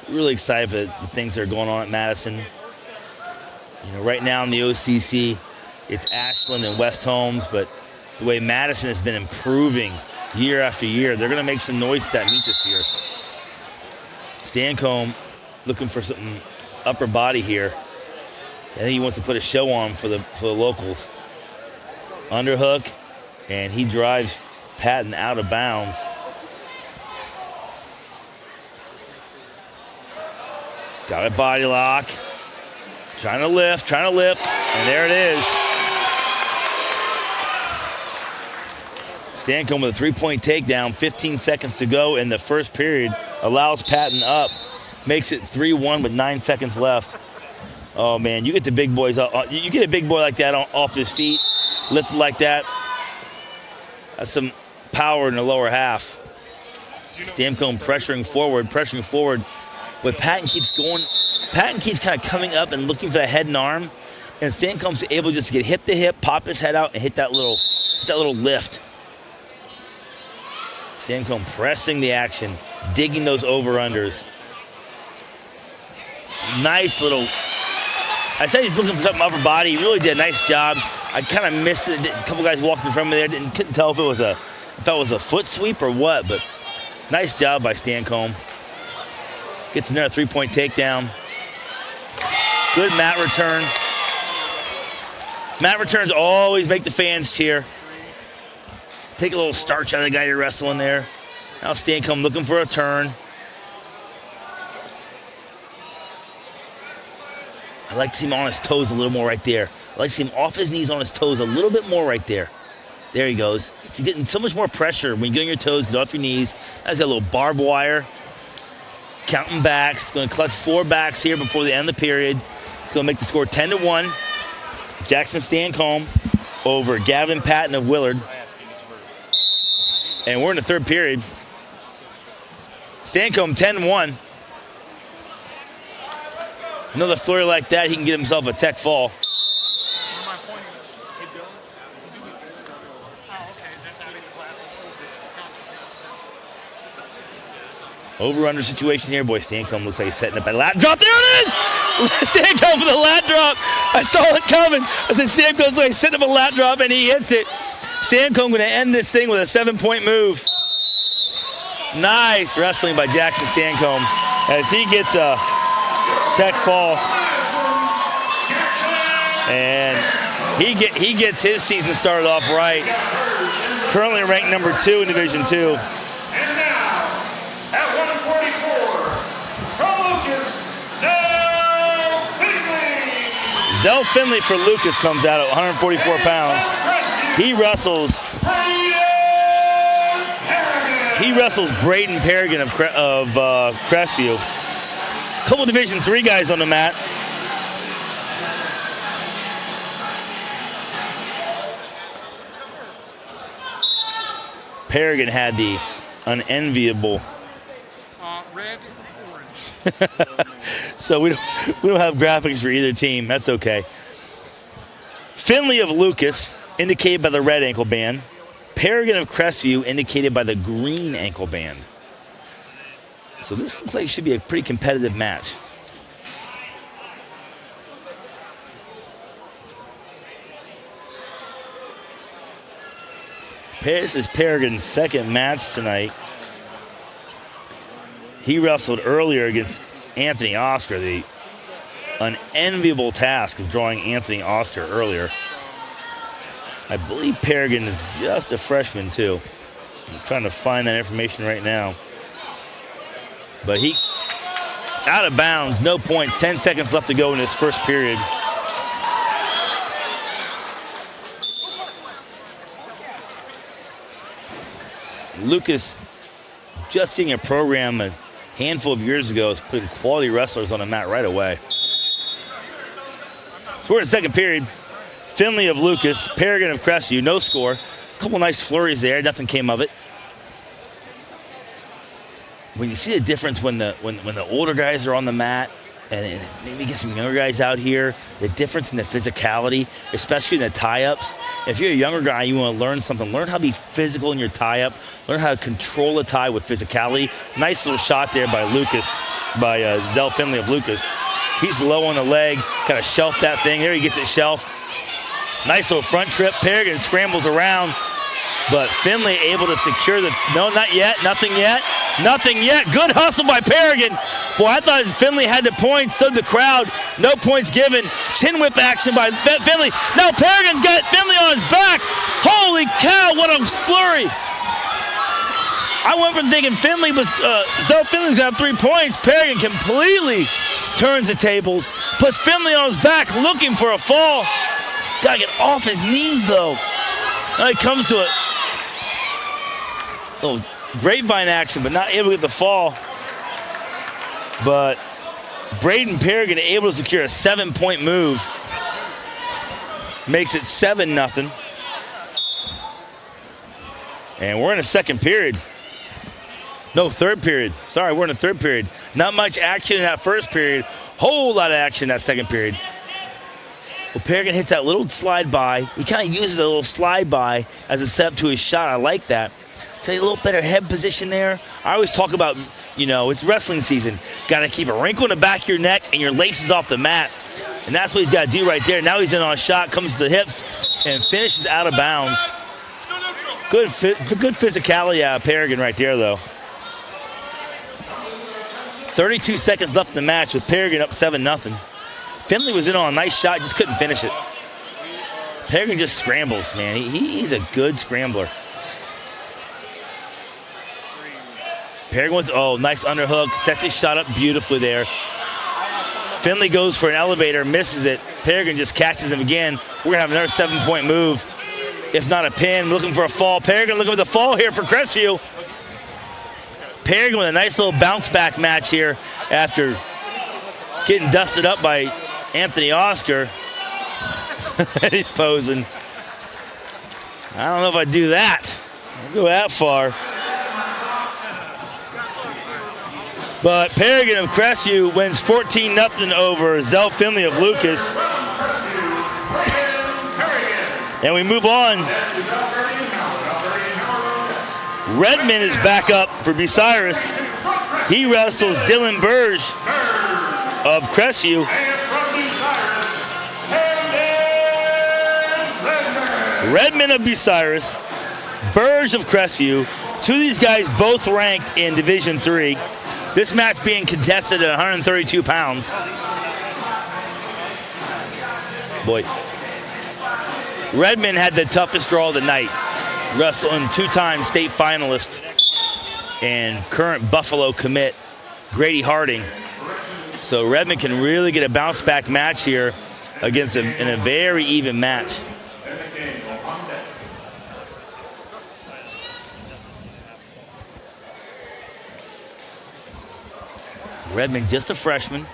[SPEAKER 1] Really excited for the things that are going on at Madison. You know, right now in the OCC, it's Ashland and West Holmes, but the way Madison has been improving year after year, they're going to make some noise at that meet this year. Stancomb looking for something upper body here. I think he wants to put a show on for the locals. Underhook, and he drives Patton out of bounds. Got a body lock. Trying to lift, and there it is. Stancomb with a 3-point takedown, 15 seconds to go in the first period. Allows Patton up. Makes it 3-1 with 9 seconds left. Oh man, you get the big boys up. You get a big boy like that off his feet, lifted like that. That's some power in the lower half. Stancomb pressuring forward, but Patton keeps going. Patton keeps kind of coming up and looking for that head and arm, and Stancomb's able just to get hip to hip, pop his head out, and hit that little lift. Stancomb pressing the action, digging those over-unders. Nice little, I said he's looking for something upper body. He really did a nice job. I kind of missed it. A couple guys walked in front of me there. Couldn't tell if it was a foot sweep or what, but nice job by Stancomb. Gets another 3-point takedown. Good mat return. Mat returns always make the fans cheer. Take a little starch out of the guy you're wrestling there. Now Stancomb looking for a turn. I like to see him on his toes a little more right there. I like to see him off his knees on his toes a little bit more right there. There he goes. He's getting so much more pressure when you get on your toes, get off your knees. That's got a little barbed wire. Counting backs. Going to collect 4 backs here before the end of the period. It's going to make the score 10-1. Jackson Stancomb over Gavin Patton of Willard. And we're in the third period. Stancomb 10-1. Another flurry like that, he can get himself a tech fall.
[SPEAKER 3] One of my points
[SPEAKER 1] Over-under situation here. Boy, Stancomb looks like he's setting up a lat drop. There it is! Stancomb with a lat drop. I saw it coming. I said, Stancomb looks like he's setting up a lat drop, and he hits it. Stancomb going to end this thing with a 7-point move. Nice wrestling by Jackson Stancomb as he gets a tech fall. And he gets his season started off right. Currently ranked number 2 in Division II.
[SPEAKER 2] And now, at 144, from Lucas, Zell Finley.
[SPEAKER 1] Zell Finley for Lucas comes out at 144 pounds. He wrestles Braden Perrigan of Crestview. Couple Division III guys on the mat. Perrigan had the unenviable.
[SPEAKER 3] Red, orange.
[SPEAKER 1] So we don't have graphics for either team. That's okay. Finley of Lucas, indicated by the red ankle band. Perrigan of Crestview, indicated by the green ankle band. So this looks like it should be a pretty competitive match. This is Perrigan's second match tonight. He wrestled earlier against Anthony Oscar, the unenviable task of drawing Anthony Oscar earlier. I believe Perrigan is just a freshman too. I'm trying to find that information right now. But he out of bounds, no points, 10 seconds left to go in this first period. Lucas, just getting a program a handful of years ago, is putting quality wrestlers on the mat right away. So we're in the second period. Finley of Lucas, Perrigan of Crestview, no score. A couple nice flurries there, nothing came of it. When you see the difference when the older guys are on the mat and maybe get some younger guys out here, the difference in the physicality, especially in the tie-ups. If you're a younger guy, you want to learn something, learn how to be physical in your tie-up, learn how to control the tie with physicality. Nice little shot there by Zell Finley of Lucas. He's low on the leg, kind of shelf that thing. There he gets it shelved. Nice little front trip. Perrigan scrambles around, but Finley able to secure the, no, not yet, nothing yet. Nothing yet. Good hustle by Perrigan. Boy, I thought Finley had the points, so the crowd. No points given. Chin whip action by Finley. Now Perrigan's got Finley on his back. Holy cow, what a flurry. I went from thinking Finley was, Zell Finley's got 3 points. Perrigan completely turns the tables, puts Finley on his back looking for a fall. Gotta get off his knees though. Now he comes to it. Little grapevine action, but not able to get the fall. But Braden Perrigan able to secure a 7-point move. Makes it 7-0. And we're in the second period. No, third period. Sorry, we're in the third period. Not much action in that first period. Whole lot of action in that second period. Well, Perrigan hits that little slide by. He kind of uses a little slide by as a setup to his shot. I like that. Take a little better head position there. I always talk about, you know, it's wrestling season. Got to keep a wrinkle in the back of your neck and your laces off the mat. And that's what he's got to do right there. Now he's in on a shot, comes to the hips, and finishes out of bounds. Good physicality out of Perrigan right there, though. 32 seconds left in the match with Perrigan up 7-0. Finley was in on a nice shot, just couldn't finish it. Perrigan just scrambles, man. He's a good scrambler. Perrigan with, oh, nice underhook, sets his shot up beautifully there. Finley goes for an elevator, misses it. Perrigan just catches him again. We're gonna have another 7-point move, if not a pin. Looking for a fall. Perrigan looking for the fall here for Crestview. Perrigan with a nice little bounce back match here after getting dusted up by Anthony Oscar. He's posing. I don't know if I'd do that. I'll go that far. But Perrigan of Crestview wins 14-0 over Zell Finley of Lucas. And we move on. Redmond is back up for Bucyrus. He wrestles Dylan Burge of Crestview.
[SPEAKER 2] And from Bucyrus,
[SPEAKER 1] Redmond of Bucyrus, Burge of Crestview. Two of these guys both ranked in Division III. This match being contested at 132 pounds. Boy, Redmond had the toughest draw of the night, wrestling two-time state finalist and current Buffalo commit Grady Harding. So Redmond can really get a bounce-back match here against in a very even match. Redmond just a freshman.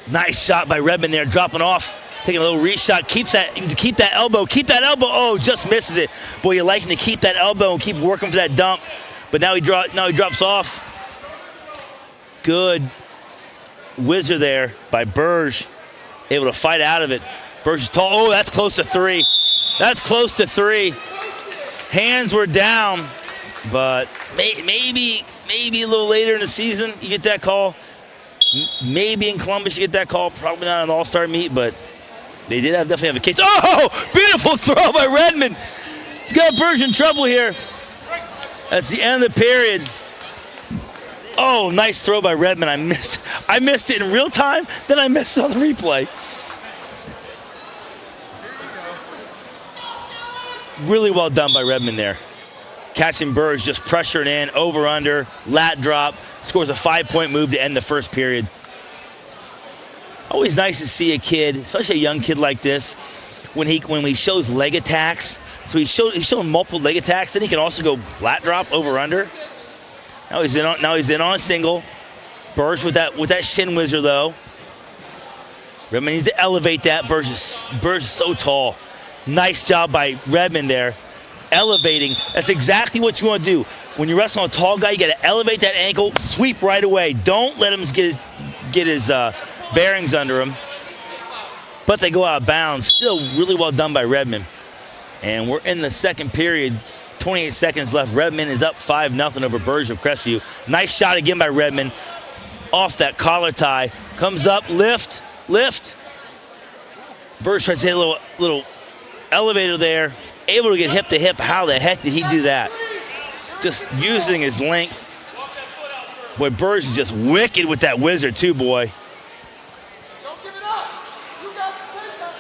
[SPEAKER 1] Nice shot by Redmond there, dropping off, taking a little reshot, keep that elbow. Oh, just misses it. Boy, you like him to keep that elbow and keep working for that dump. But now he drops off. Good whizzer there by Burge, able to fight out of it. Burge is tall. Oh, that's close to three. That's close to three. Hands were down, but maybe a little later in the season you get that call. Maybe in Columbus you get that call. Probably not an all-star meet, but they did definitely have a case. Oh, beautiful throw by Redmond. He's got Burge in trouble here. That's the end of the period. Oh, nice throw by Redmond. I missed it in real time, then I missed it on the replay. Really well done by Redmond there. Catching Burge, just pressuring in, over, under, lat drop, scores a 5-point move to end the first period. Always nice to see a kid, especially a young kid like this, when he shows leg attacks. So he's showing multiple leg attacks, then he can also go lat drop, over, under. Now he's in on a single. Burge with that shin whizzer though. Redmond needs to elevate that. Burge is so tall. Nice job by Redmond there. Elevating. That's exactly what you want to do. When you're wrestling a tall guy, you got to elevate that ankle, sweep right away. Don't let him get his bearings under him. But they go out of bounds. Still really well done by Redmond. And we're in the second period. 28 seconds left. Redmond is up 5-0 over Burge of Crestview. Nice shot again by Redmond. Off that collar tie. Comes up, lift. Burge tries to hit a little elevator there. Able to get hip to hip. How the heck did he do that? Just using his length. Boy, Burge is just wicked with that whizzer too, boy.
[SPEAKER 3] Don't give it up. You got to take that,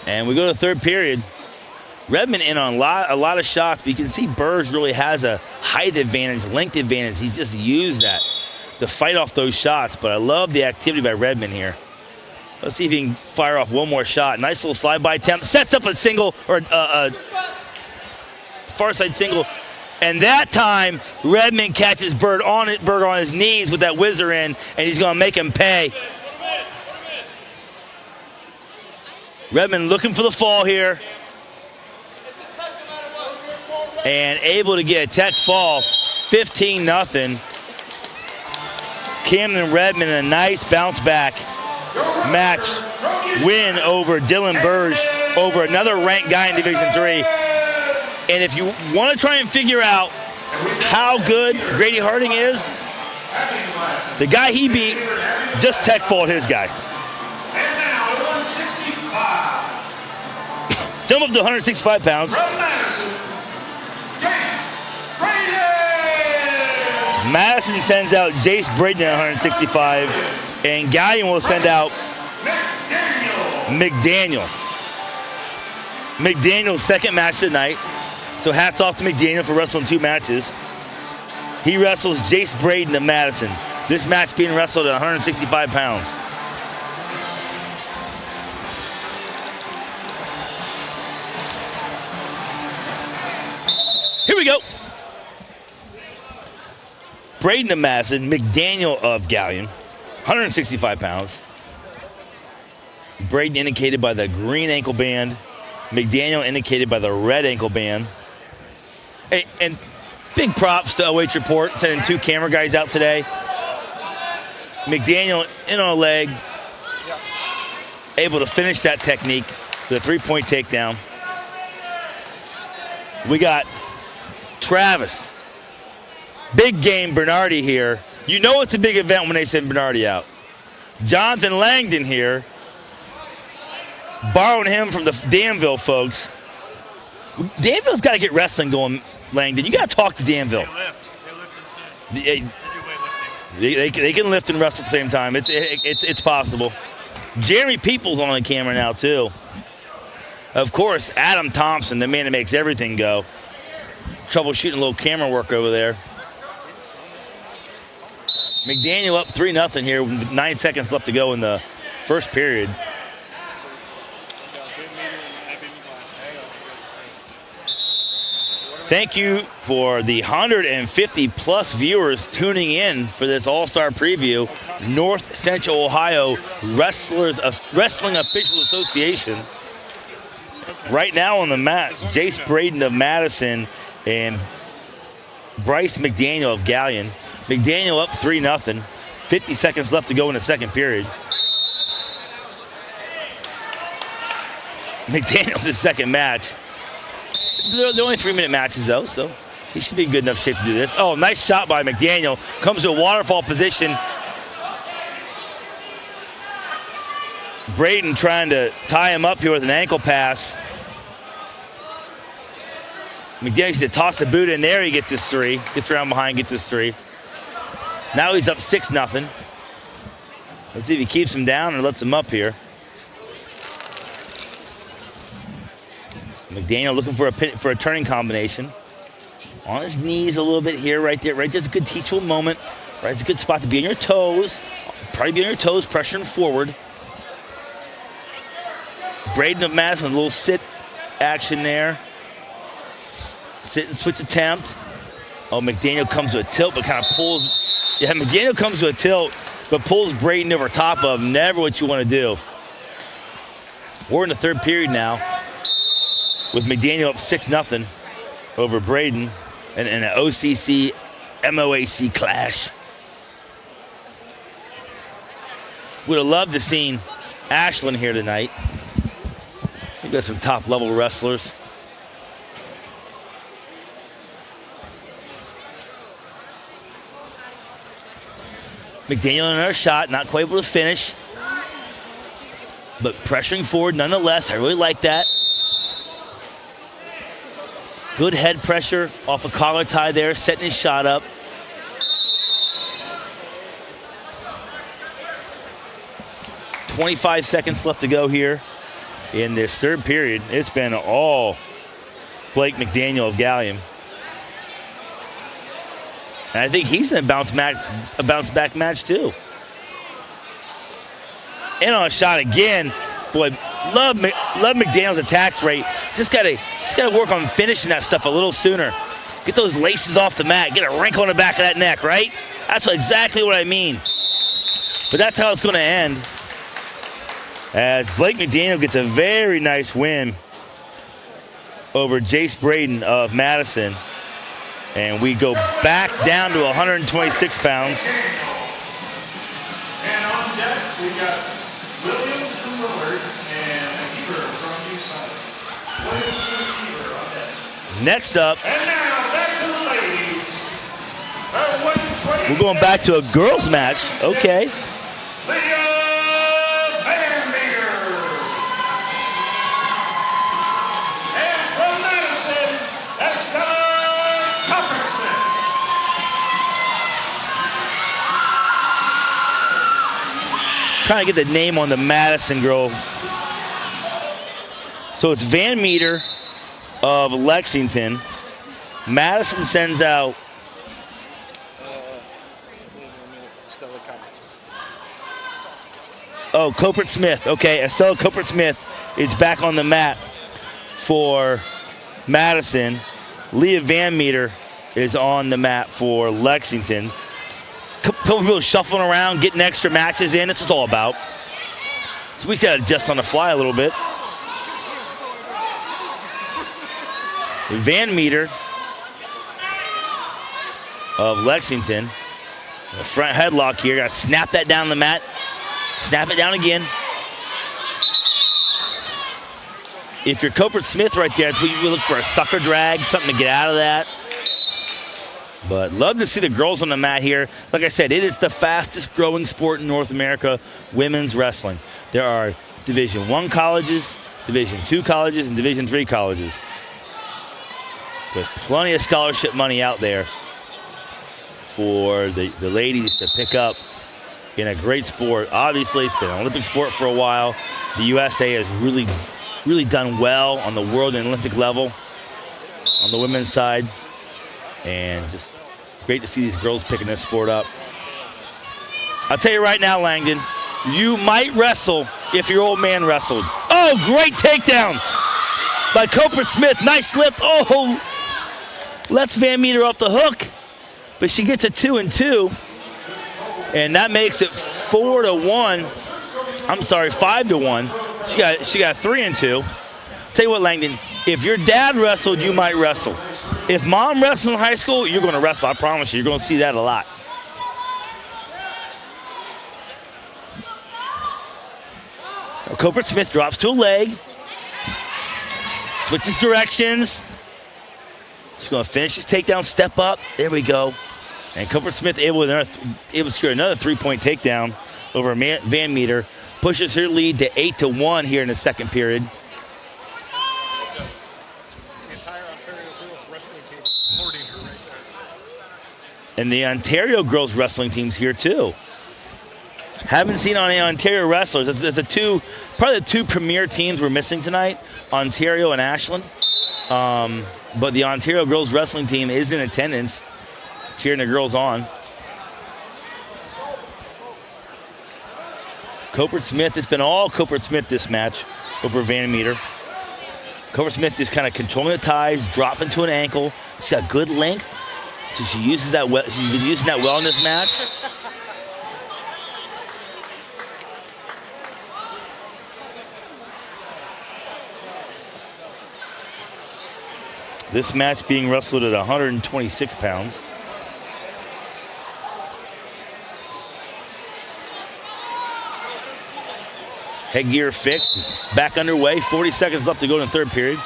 [SPEAKER 3] man.
[SPEAKER 1] And we go to the third period. Redmond in on a lot of shots, but you can see Burge really has a height advantage, length advantage. He's just used that to fight off those shots, but I love the activity by Redmond here. Let's see if he can fire off one more shot. Nice little slide-by attempt. Sets up a single, or a far side single. And that time, Redmond catches Bird on his knees with that whizzer in, and he's going to make him pay. Redmond looking for the fall here. And able to get a tech fall, 15-0. Camden Redmond, a nice bounce back match win over Dylan Burge, over another ranked guy in Division III. And if you want to try and figure out how good Grady Harding is, the guy he beat just tech falled his guy.
[SPEAKER 2] And now 165.
[SPEAKER 1] Jump up to 165 pounds.
[SPEAKER 2] From Madison, Jace Braden.
[SPEAKER 1] Madison sends out Jace Braden at 165, and Galion will send out McDaniel. McDaniel's second match tonight, so hats off to McDaniel for wrestling 2 matches. He wrestles Jace Braden of Madison. This match being wrestled at 165 pounds. Here we go. Braden of Madison, McDaniel of Galion, 165 pounds. Braden indicated by the green ankle band. McDaniel indicated by the red ankle band. And Big props to OH.Report, sending 2 camera guys out today. McDaniel in on a leg, able to finish that technique with a 3-point takedown. We got Travis, big game Bernardi here. You know it's a big event when they send Bernardi out. Jonathan Langdon here, borrowing him from the Danville folks. Danville's got to get wrestling going, Langdon. You got to talk to Danville.
[SPEAKER 3] They lift instead.
[SPEAKER 1] They
[SPEAKER 3] do weightlifting.
[SPEAKER 1] they can lift and wrestle at the same time. It's possible. Jeremy Peoples on the camera now too. Of course, Adam Thompson, the man that makes everything go. Troubleshooting a little camera work over there. McDaniel up 3-0 here with 9 seconds left to go in the first period. Thank you for the 150 plus viewers tuning in for this All-Star preview. North Central Ohio Wrestlers Wrestling Officials Association. Right now on the mat, Jace Braden of Madison and Bryce McDaniel of Galion. McDaniel up 3-0. 50 seconds left to go in the second period. McDaniel's his second match. They're only 3-minute matches though, so he should be in good enough shape to do this. Oh, nice shot by McDaniel. Comes to a waterfall position. Braden trying to tie him up here with an ankle pass. McDaniel used to toss the boot in there. He gets his 3. Gets around behind, gets his 3. Now he's up 6-0. Let's see if he keeps him down or lets him up here. McDaniel looking for a turning combination. On his knees a little bit here, right there. Right there's a good teachable moment. Right, it's a good spot to be on your toes. Probably be on your toes, pressuring forward. Braden of Madison, a little sit action there. Sit and switch attempt. Oh, McDaniel comes to a tilt, but kind of pulls. Yeah, McDaniel comes to a tilt, but pulls Braden over top of. Never what you want to do. We're in the third period now, with McDaniel up 6-0 over Braden in an OCC MOAC clash. Would have loved to seen Ashland here tonight. We've got some top level wrestlers. McDaniel in another shot, not quite able to finish, but pressuring forward nonetheless. I really like that. Good head pressure off a collar tie there, setting his shot up. .25 seconds left to go here in this third period. It's been all Blake McDaniel of Galion. And I think he's in a bounce back match too. In on a shot again. Boy, love McDaniel's attack rate. Just gotta work on finishing that stuff a little sooner. Get those laces off the mat. Get a wrinkle in the back of that neck, right? That's exactly what I mean. But that's how it's gonna end. As Blake McDaniel gets a very nice win over Jace Braden of Madison. And we go back down to 126 pounds.
[SPEAKER 2] And on deck, we got Williams and Willard and a keeper from USC. Williams and a keeper on deck.
[SPEAKER 1] Next up,
[SPEAKER 2] And now back to the ladies.
[SPEAKER 1] we're going back to a girls match. Okay. Trying to get the name on the Madison girl. So it's Van Meter of Lexington. Madison sends out Copert Smith. Okay, Estella Copert Smith is back on the mat for Madison. Leah Van Meter is on the mat for Lexington. Couple people shuffling around, getting extra matches in. That's what it's all about. So we got to adjust on the fly a little bit. Van Meter of Lexington. The front headlock here. Got to snap that down the mat. Snap it down again. If you're Copeland Smith right there, it's what you look for, a sucker drag, something to get out of that. But love to see the girls on the mat here. Like I said, it is the fastest growing sport in North America, women's wrestling. There are Division I colleges, Division II colleges, and Division III colleges, with plenty of scholarship money out there for the ladies to pick up in a great sport. Obviously, it's been an Olympic sport for a while. The USA has really done well on the world and Olympic level on the women's side. And just great to see these girls picking this sport up. I'll tell you right now, Langdon, you might wrestle if your old man wrestled. Oh, great takedown by Copeland Smith. Nice lift. Oh, lets Van Meter off the hook. But she gets a 2-2. And that makes it 4-1. I'm sorry, 5-1. She got 3-2. Tell you what, Langdon, if your dad wrestled, you might wrestle. If mom wrestled in high school, you're going to wrestle. I promise you. You're going to see that a lot. Copeland Smith drops to a leg. Switches directions. She's going to finish his takedown, step up. There we go. And Copeland Smith able to secure another 3-point takedown over Van Meter. Pushes her lead to 8-1 here in the second period.
[SPEAKER 3] The entire Ontario girls wrestling team is supporting her right there.
[SPEAKER 1] And the Ontario girls wrestling team's here too. Haven't seen any Ontario wrestlers. There's probably the two premier teams we're missing tonight, Ontario and Ashland. But the Ontario girls wrestling team is in attendance, cheering the girls on. Copeland Smith, it's been all Copeland Smith this match over Van Meter. Copeland Smith just kind of controlling the ties, dropping to an ankle. She's got good length, so she uses that well. She's been using that well in this match. This match being wrestled at 126 pounds. Headgear fixed, back underway, 40 seconds left to go in the third period.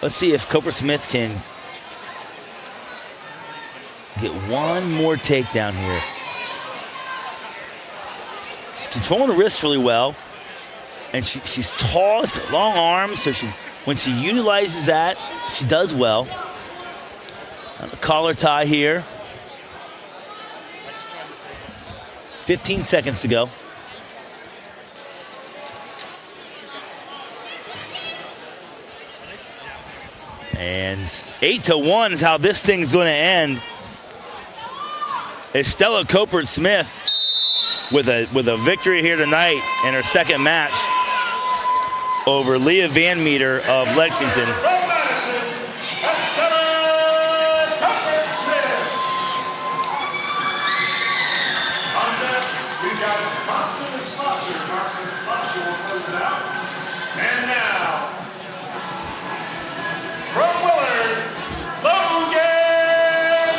[SPEAKER 1] Let's see if Copeland Smith can get one more takedown here. She's controlling the wrist really well, and she's tall, she's got long arms, so when she utilizes that, she does well. On the collar tie here. 15 seconds to go. And 8-1 is how this thing's going to end. Estella Copeland Smith with a victory here tonight in her second match over Leah Van Meter of Lexington.
[SPEAKER 2] From Madison, Estella Copeland Smith. On deck, we've got Thompson and Slosher. Thompson and Slosher will close it out. And now, from Willard, Logan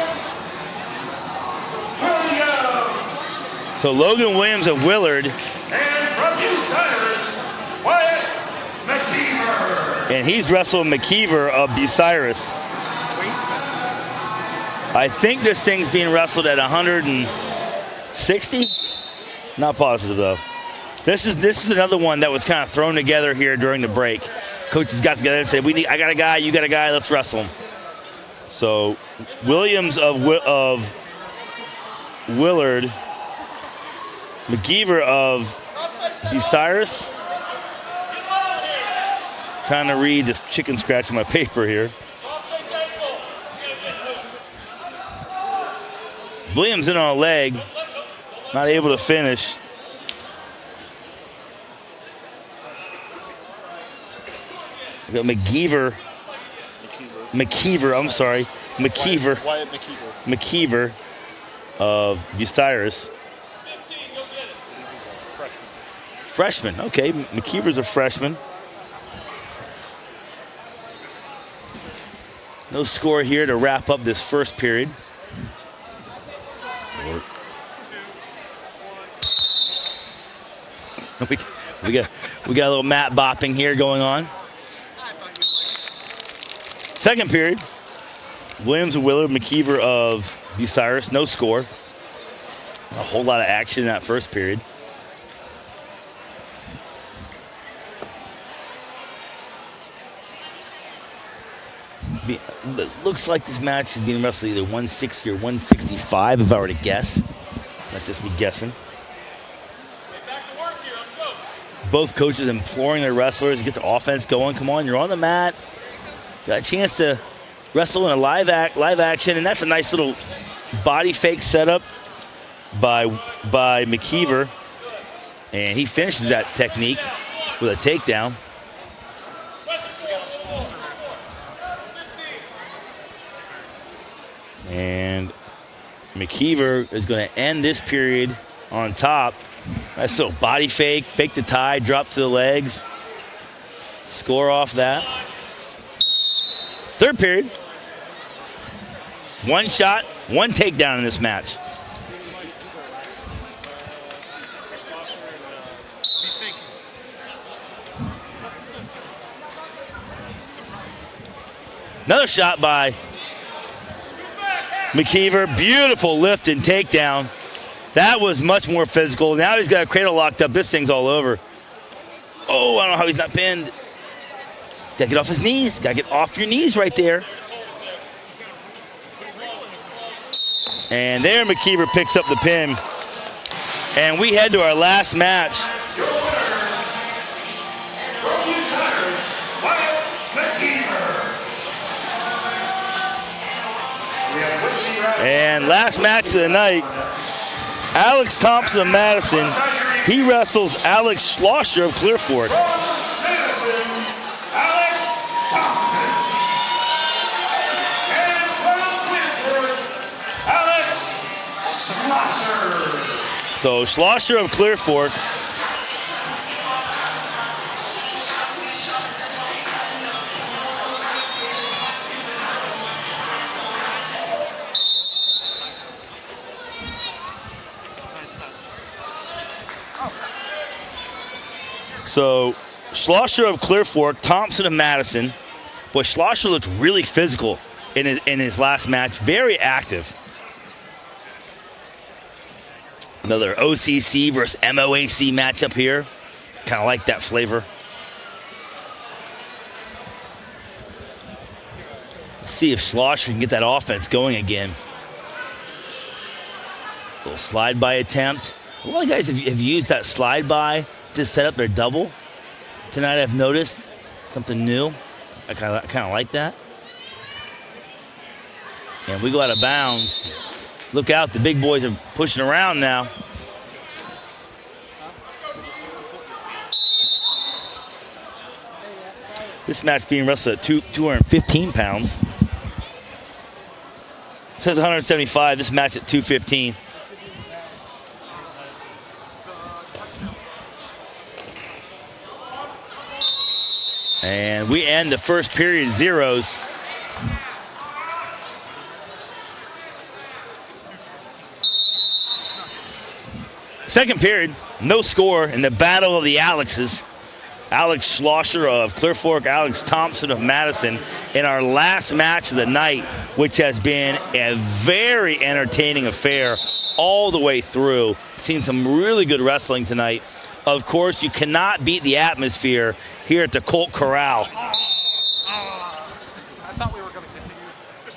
[SPEAKER 2] Williams.
[SPEAKER 1] So Logan Williams of Willard.
[SPEAKER 2] And from Bucyrus, Wyatt McKeever.
[SPEAKER 1] And he's wrestled McKeever of Bucyrus. I think this thing's being wrestled at 160. Not positive though. This is another one that was kind of thrown together here during the break. Coaches got together and said, I got a guy, you got a guy, let's wrestle him. So Williams of Willard, McKeever of Bucyrus. Trying to read this chicken scratch in my paper here. Williams in on a leg, not able to finish. We got McKeever, I'm sorry, McKeever.
[SPEAKER 3] Wyatt
[SPEAKER 1] McKeever of Bucyrus. Freshman, okay, McKeever's a freshman. No score here to wrap up this first period. We got a little mat bopping here going on. Second period, Williams and Willard, McKeever of Bucyrus, no score. A whole lot of action in that first period. It looks like this match is being wrestled either 160 or 165, if I were to guess. That's just me guessing. Both coaches imploring their wrestlers to get the offense going. Come on, you're on the mat. Got a chance to wrestle in a live action, and that's a nice little body fake setup by McKeever. And he finishes that technique with a takedown. And McKeever is going to end this period on top. Nice little body fake, fake the tie, drop to the legs. Score off that. Third period. One shot, one takedown in this match. Another shot by McKeever. Beautiful lift and takedown. That was much more physical. Now he's got a cradle locked up. This thing's all over. Oh, I don't know how he's not pinned. Gotta get off his knees. Gotta get off your knees right there. And there McKeever picks up the pin. And we head to our last match. And last match of the night, Alex Thompson of Madison. He wrestles Alex Schlosser of Clear Fork. So Schlosser of Clear Fork. So Schlosser of Clear Fork, Thompson of Madison. Boy, Schlosser looked really physical in his last match. Very active. Another OCC versus MOAC matchup here. Kind of like that flavor. Let's see if Schlosser can get that offense going again. Little slide by attempt. A lot of guys have used that slide by to set up their double. Tonight I've noticed something new. I kind of like that. And we go out of bounds. Look out, the big boys are pushing around now. This match being wrestled at 215 pounds. It says 175, this match at 215. And we end the first period zeros. Second period, no score in the battle of the Alexes. Alex Schlosser of Clear Fork, Alex Thompson of Madison in our last match of the night, which has been a very entertaining affair all the way through. Seen some really good wrestling tonight. Of course, you cannot beat the atmosphere here at the Colt Corral.
[SPEAKER 3] I thought we were going to get to use it.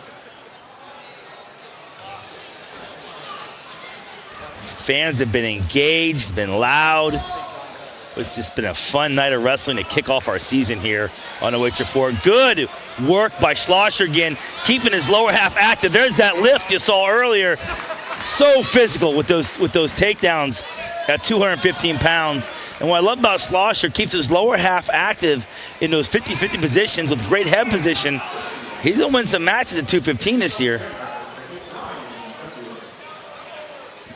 [SPEAKER 1] Fans have been engaged, been loud. It's just been a fun night of wrestling to kick off our season here on OH.Report. Good work by Schlosser again, keeping his lower half active. There's that lift you saw earlier. So physical with those takedowns at 215 pounds. And what I love about Schlosser, keeps his lower half active in those 50-50 positions with great head position. He's going to win some matches at 215 this year.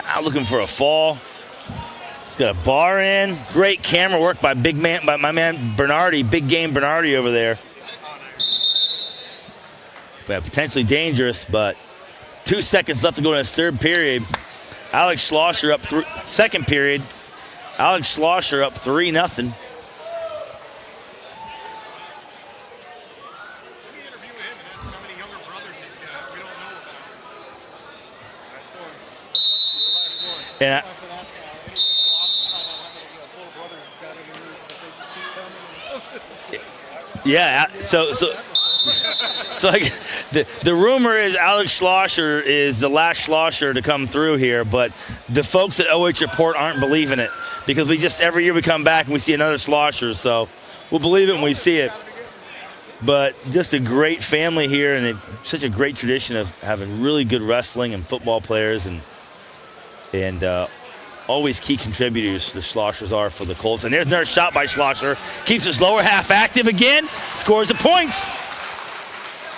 [SPEAKER 1] Now looking for a fall. He's got a bar in. Great camera work by my man Bernardi, big game Bernardi over there. But potentially dangerous, but 2 seconds left to go in his third period. Alex Schlosser up second period. Alex Schlosser up 3-0.
[SPEAKER 3] Let me interview him and ask him how many younger brothers he's got we don't know about. Last one. Last one.
[SPEAKER 1] And yeah, so like the rumor is Alex Schlosser is the last Schlosser to come through here, but the folks at OH.Report aren't believing it because we just every year we come back and we see another Schlosser, so we'll believe it when we see it. But just a great family here, and such a great tradition of having really good wrestling and football players, and always key contributors the Schlossers are for the Colts. And there's another shot by Schlosser. Keeps his lower half active again. Scores the points.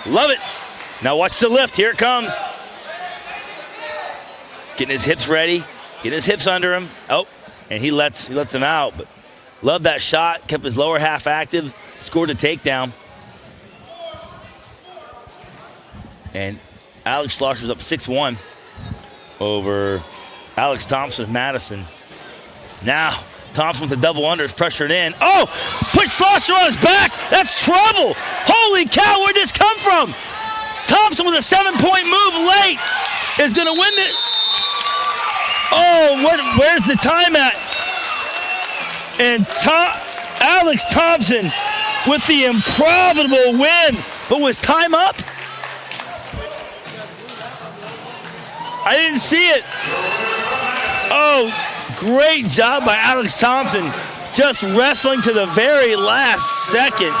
[SPEAKER 1] Love it. Now watch the lift. Here it comes. Getting his hips ready. Getting his hips under him. Oh, and he lets him out. But love that shot. Kept his lower half active. Scored a takedown. And Alex Schlosser's up 6-1 over Alex Thompson of Madison. Now, Thompson with the double unders, pressured in. Oh, put Schlosser on his back. That's trouble. Holy cow, where'd this come from? Thompson with a 7-point move late is going to win it. Oh, where's the time at? And Alex Thompson with the improbable win. But was time up? I didn't see it. Oh, great job by Alex Thompson, just wrestling to the very last second.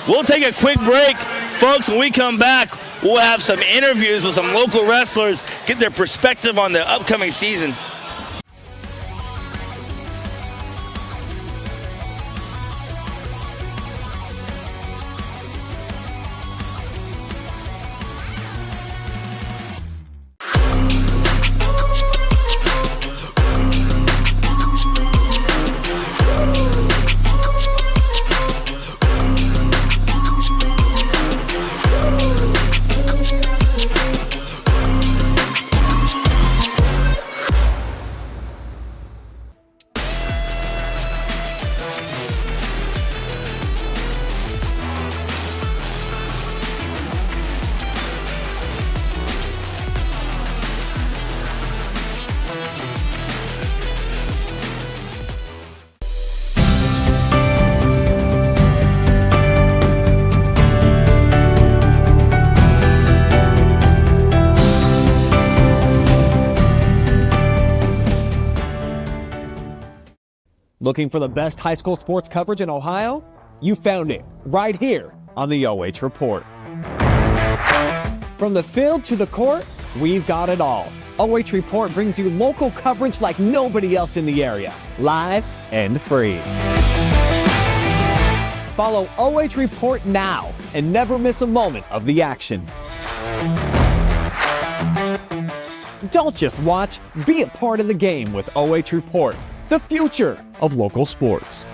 [SPEAKER 1] We'll take a quick break. Folks, when we come back, we'll have some interviews with some local wrestlers, get their perspective on the upcoming season.
[SPEAKER 4] Looking for the best high school sports coverage in Ohio? You found it right here on the OH Report. From the field to the court, we've got it all. OH Report brings you local coverage like nobody else in the area, live and free. Follow OH Report now and never miss a moment of the action. Don't just watch, be a part of the game with OH Report, the future of local sports.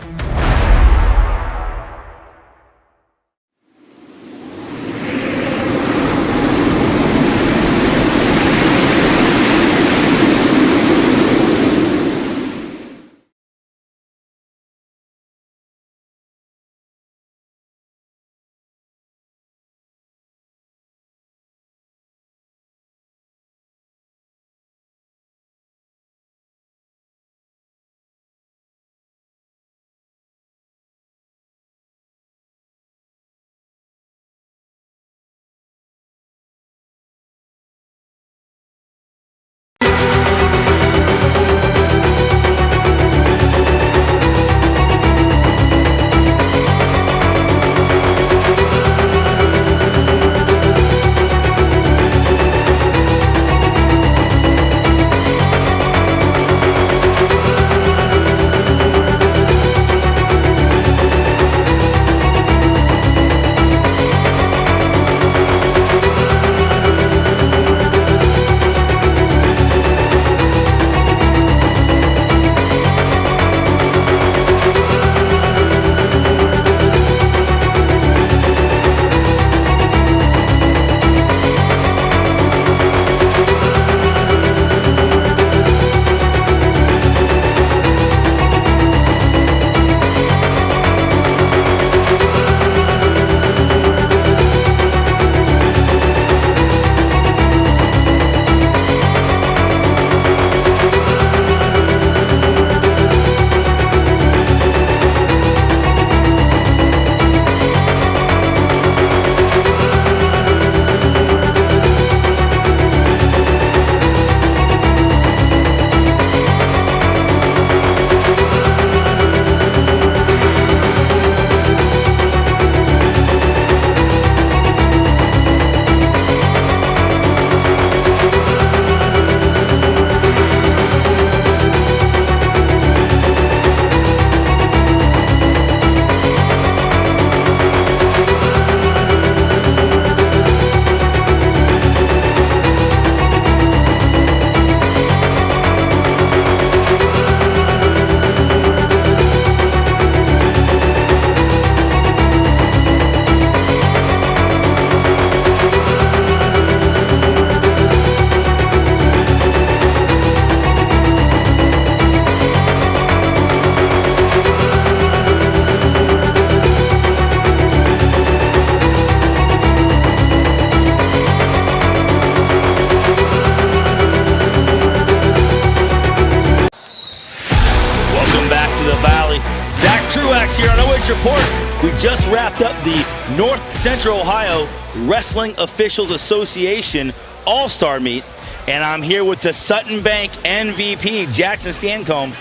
[SPEAKER 1] OH.Report. We just wrapped up the North Central Ohio Wrestling Officials Association All-Star Meet, and I'm here with the Sutton Bank MVP, Jackson Stancombe.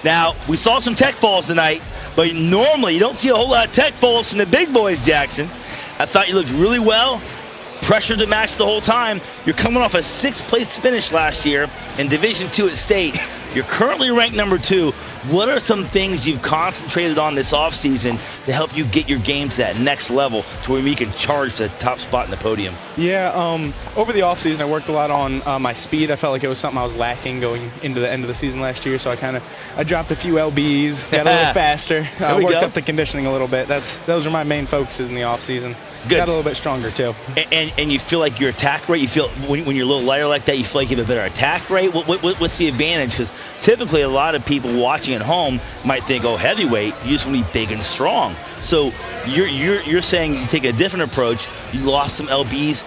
[SPEAKER 1] Now, we saw some tech falls tonight, but normally you don't see a whole lot of tech falls from the big boys, Jackson. I thought you looked really well, pressured the match the whole time. You're coming off a 6th place finish last year in Division II at state. You're currently ranked number 2. What are some things you've concentrated on this offseason to help you get your game to that next level to where you can charge the top spot in the podium?
[SPEAKER 5] Yeah, over the offseason, I worked a lot on my speed. I felt like it was something I was lacking going into the end of the season last year, so I dropped a few LBs, got a little faster, worked up the conditioning a little bit. Those are my main focuses in the offseason.
[SPEAKER 1] Good.
[SPEAKER 5] Got a little bit stronger, too.
[SPEAKER 1] And you feel like your attack rate, you feel when you're a little lighter like that, you feel like you have a better attack rate? What's the advantage? Because typically a lot of people watching at home might think, oh, heavyweight, you just want to be big and strong. So you're saying you take a different approach. You lost some LBs.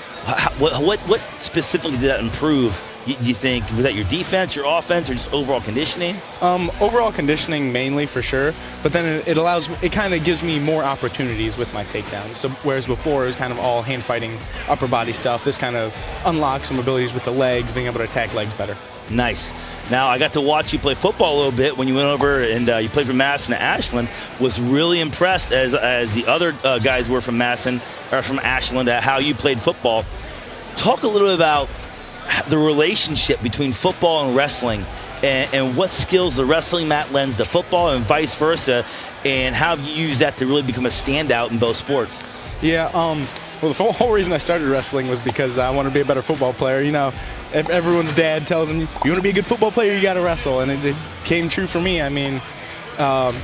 [SPEAKER 1] What specifically did that improve? You think, was that your defense, your offense, or just overall conditioning?
[SPEAKER 5] Overall conditioning mainly, for sure. But then it kind of gives me more opportunities with my takedowns. So whereas before it was kind of all hand fighting, upper body stuff, this kind of unlocks some abilities with the legs, being able to attack legs better. Nice.
[SPEAKER 1] Now, I got to watch you play football a little bit when you went over and you played for Madison and Ashland. Was really impressed, as the other guys were from Madison, or from Ashland, at how you played football. Talk a little bit about the relationship between football and wrestling, and what skills the wrestling mat lends to football and vice versa, and how you use that to really become a standout in both sports.
[SPEAKER 5] Yeah, well, the whole reason I started wrestling was because I want to be a better football player. You know, everyone's dad tells them, you want to be a good football player, you got to wrestle, and it came true for me. I mean,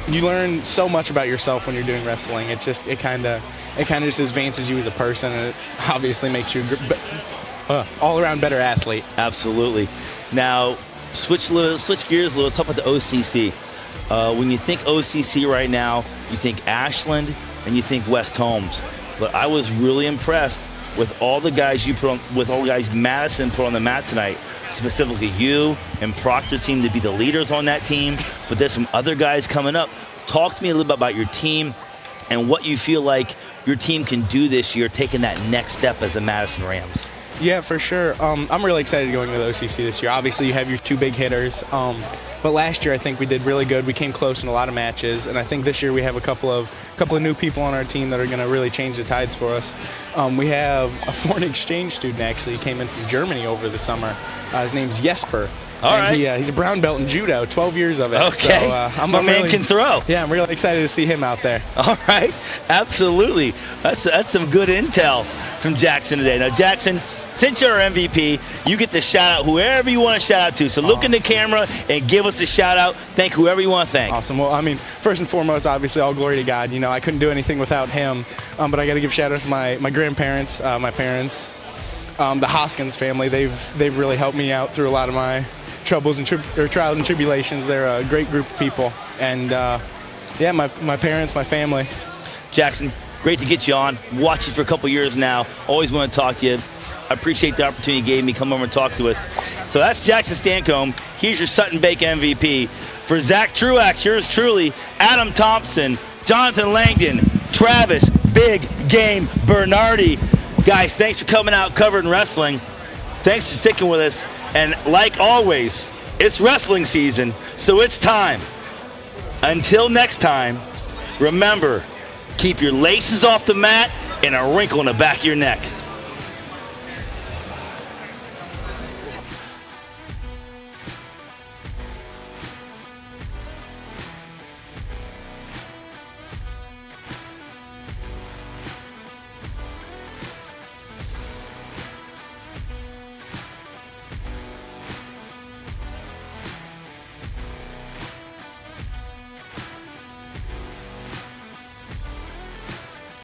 [SPEAKER 5] you learn so much about yourself when you're doing wrestling. It kind of just advances you as a person, and it obviously makes you all-around better athlete.
[SPEAKER 1] Absolutely. Now, switch gears a little. Let's talk about the OCC. When you think OCC right now, you think Ashland and you think West Holmes. But I was really impressed with all the guys Madison put on the mat tonight. Specifically, you and Proctor seem to be the leaders on that team. But there's some other guys coming up. Talk to me a little bit about your team and what you feel like your team can do this year, taking that next step as the Madison Rams.
[SPEAKER 5] Yeah, for sure. I'm really excited going to the OCC this year. Obviously, you have your 2 big hitters. But last year, I think we did really good. We came close in a lot of matches, and I think this year we have a couple of new people on our team that are going to really change the tides for us. We have a foreign exchange student, actually. He came in from Germany over the summer. His name's Jesper.
[SPEAKER 1] All right.
[SPEAKER 5] He's a brown belt in judo, 12 years of it.
[SPEAKER 1] Okay.
[SPEAKER 5] So,
[SPEAKER 1] My man can throw.
[SPEAKER 5] Yeah, I'm really excited to see him out there.
[SPEAKER 1] All right. Absolutely. That's some good intel from Jackson today. Now, Jackson, since you're our MVP, you get to shout out whoever you want to shout out to. So look in the camera and give us a shout out. Thank whoever you want to thank.
[SPEAKER 5] Awesome. Well, I mean, first and foremost, obviously, all glory to God. You know, I couldn't do anything without him. But I got to give shout out to my grandparents, my parents, the Hoskins family. They've really helped me out through a lot of my troubles and trials and tribulations. They're a great group of people. And yeah, my parents, my family.
[SPEAKER 1] Jackson, great to get you on. Watched you for a couple years now. Always want to talk to you. I appreciate the opportunity you gave me. Come over and talk to us. So that's Jackson Stancombe. He's your Sutton Bank MVP. For Zach Truax, yours truly, Adam Thompson, Jonathan Langdon, Travis Big Game Bernardi. Guys, thanks for coming out covering wrestling. Thanks for sticking with us. And like always, it's wrestling season, so it's time. Until next time, remember, keep your laces off the mat and a wrinkle in the back of your neck.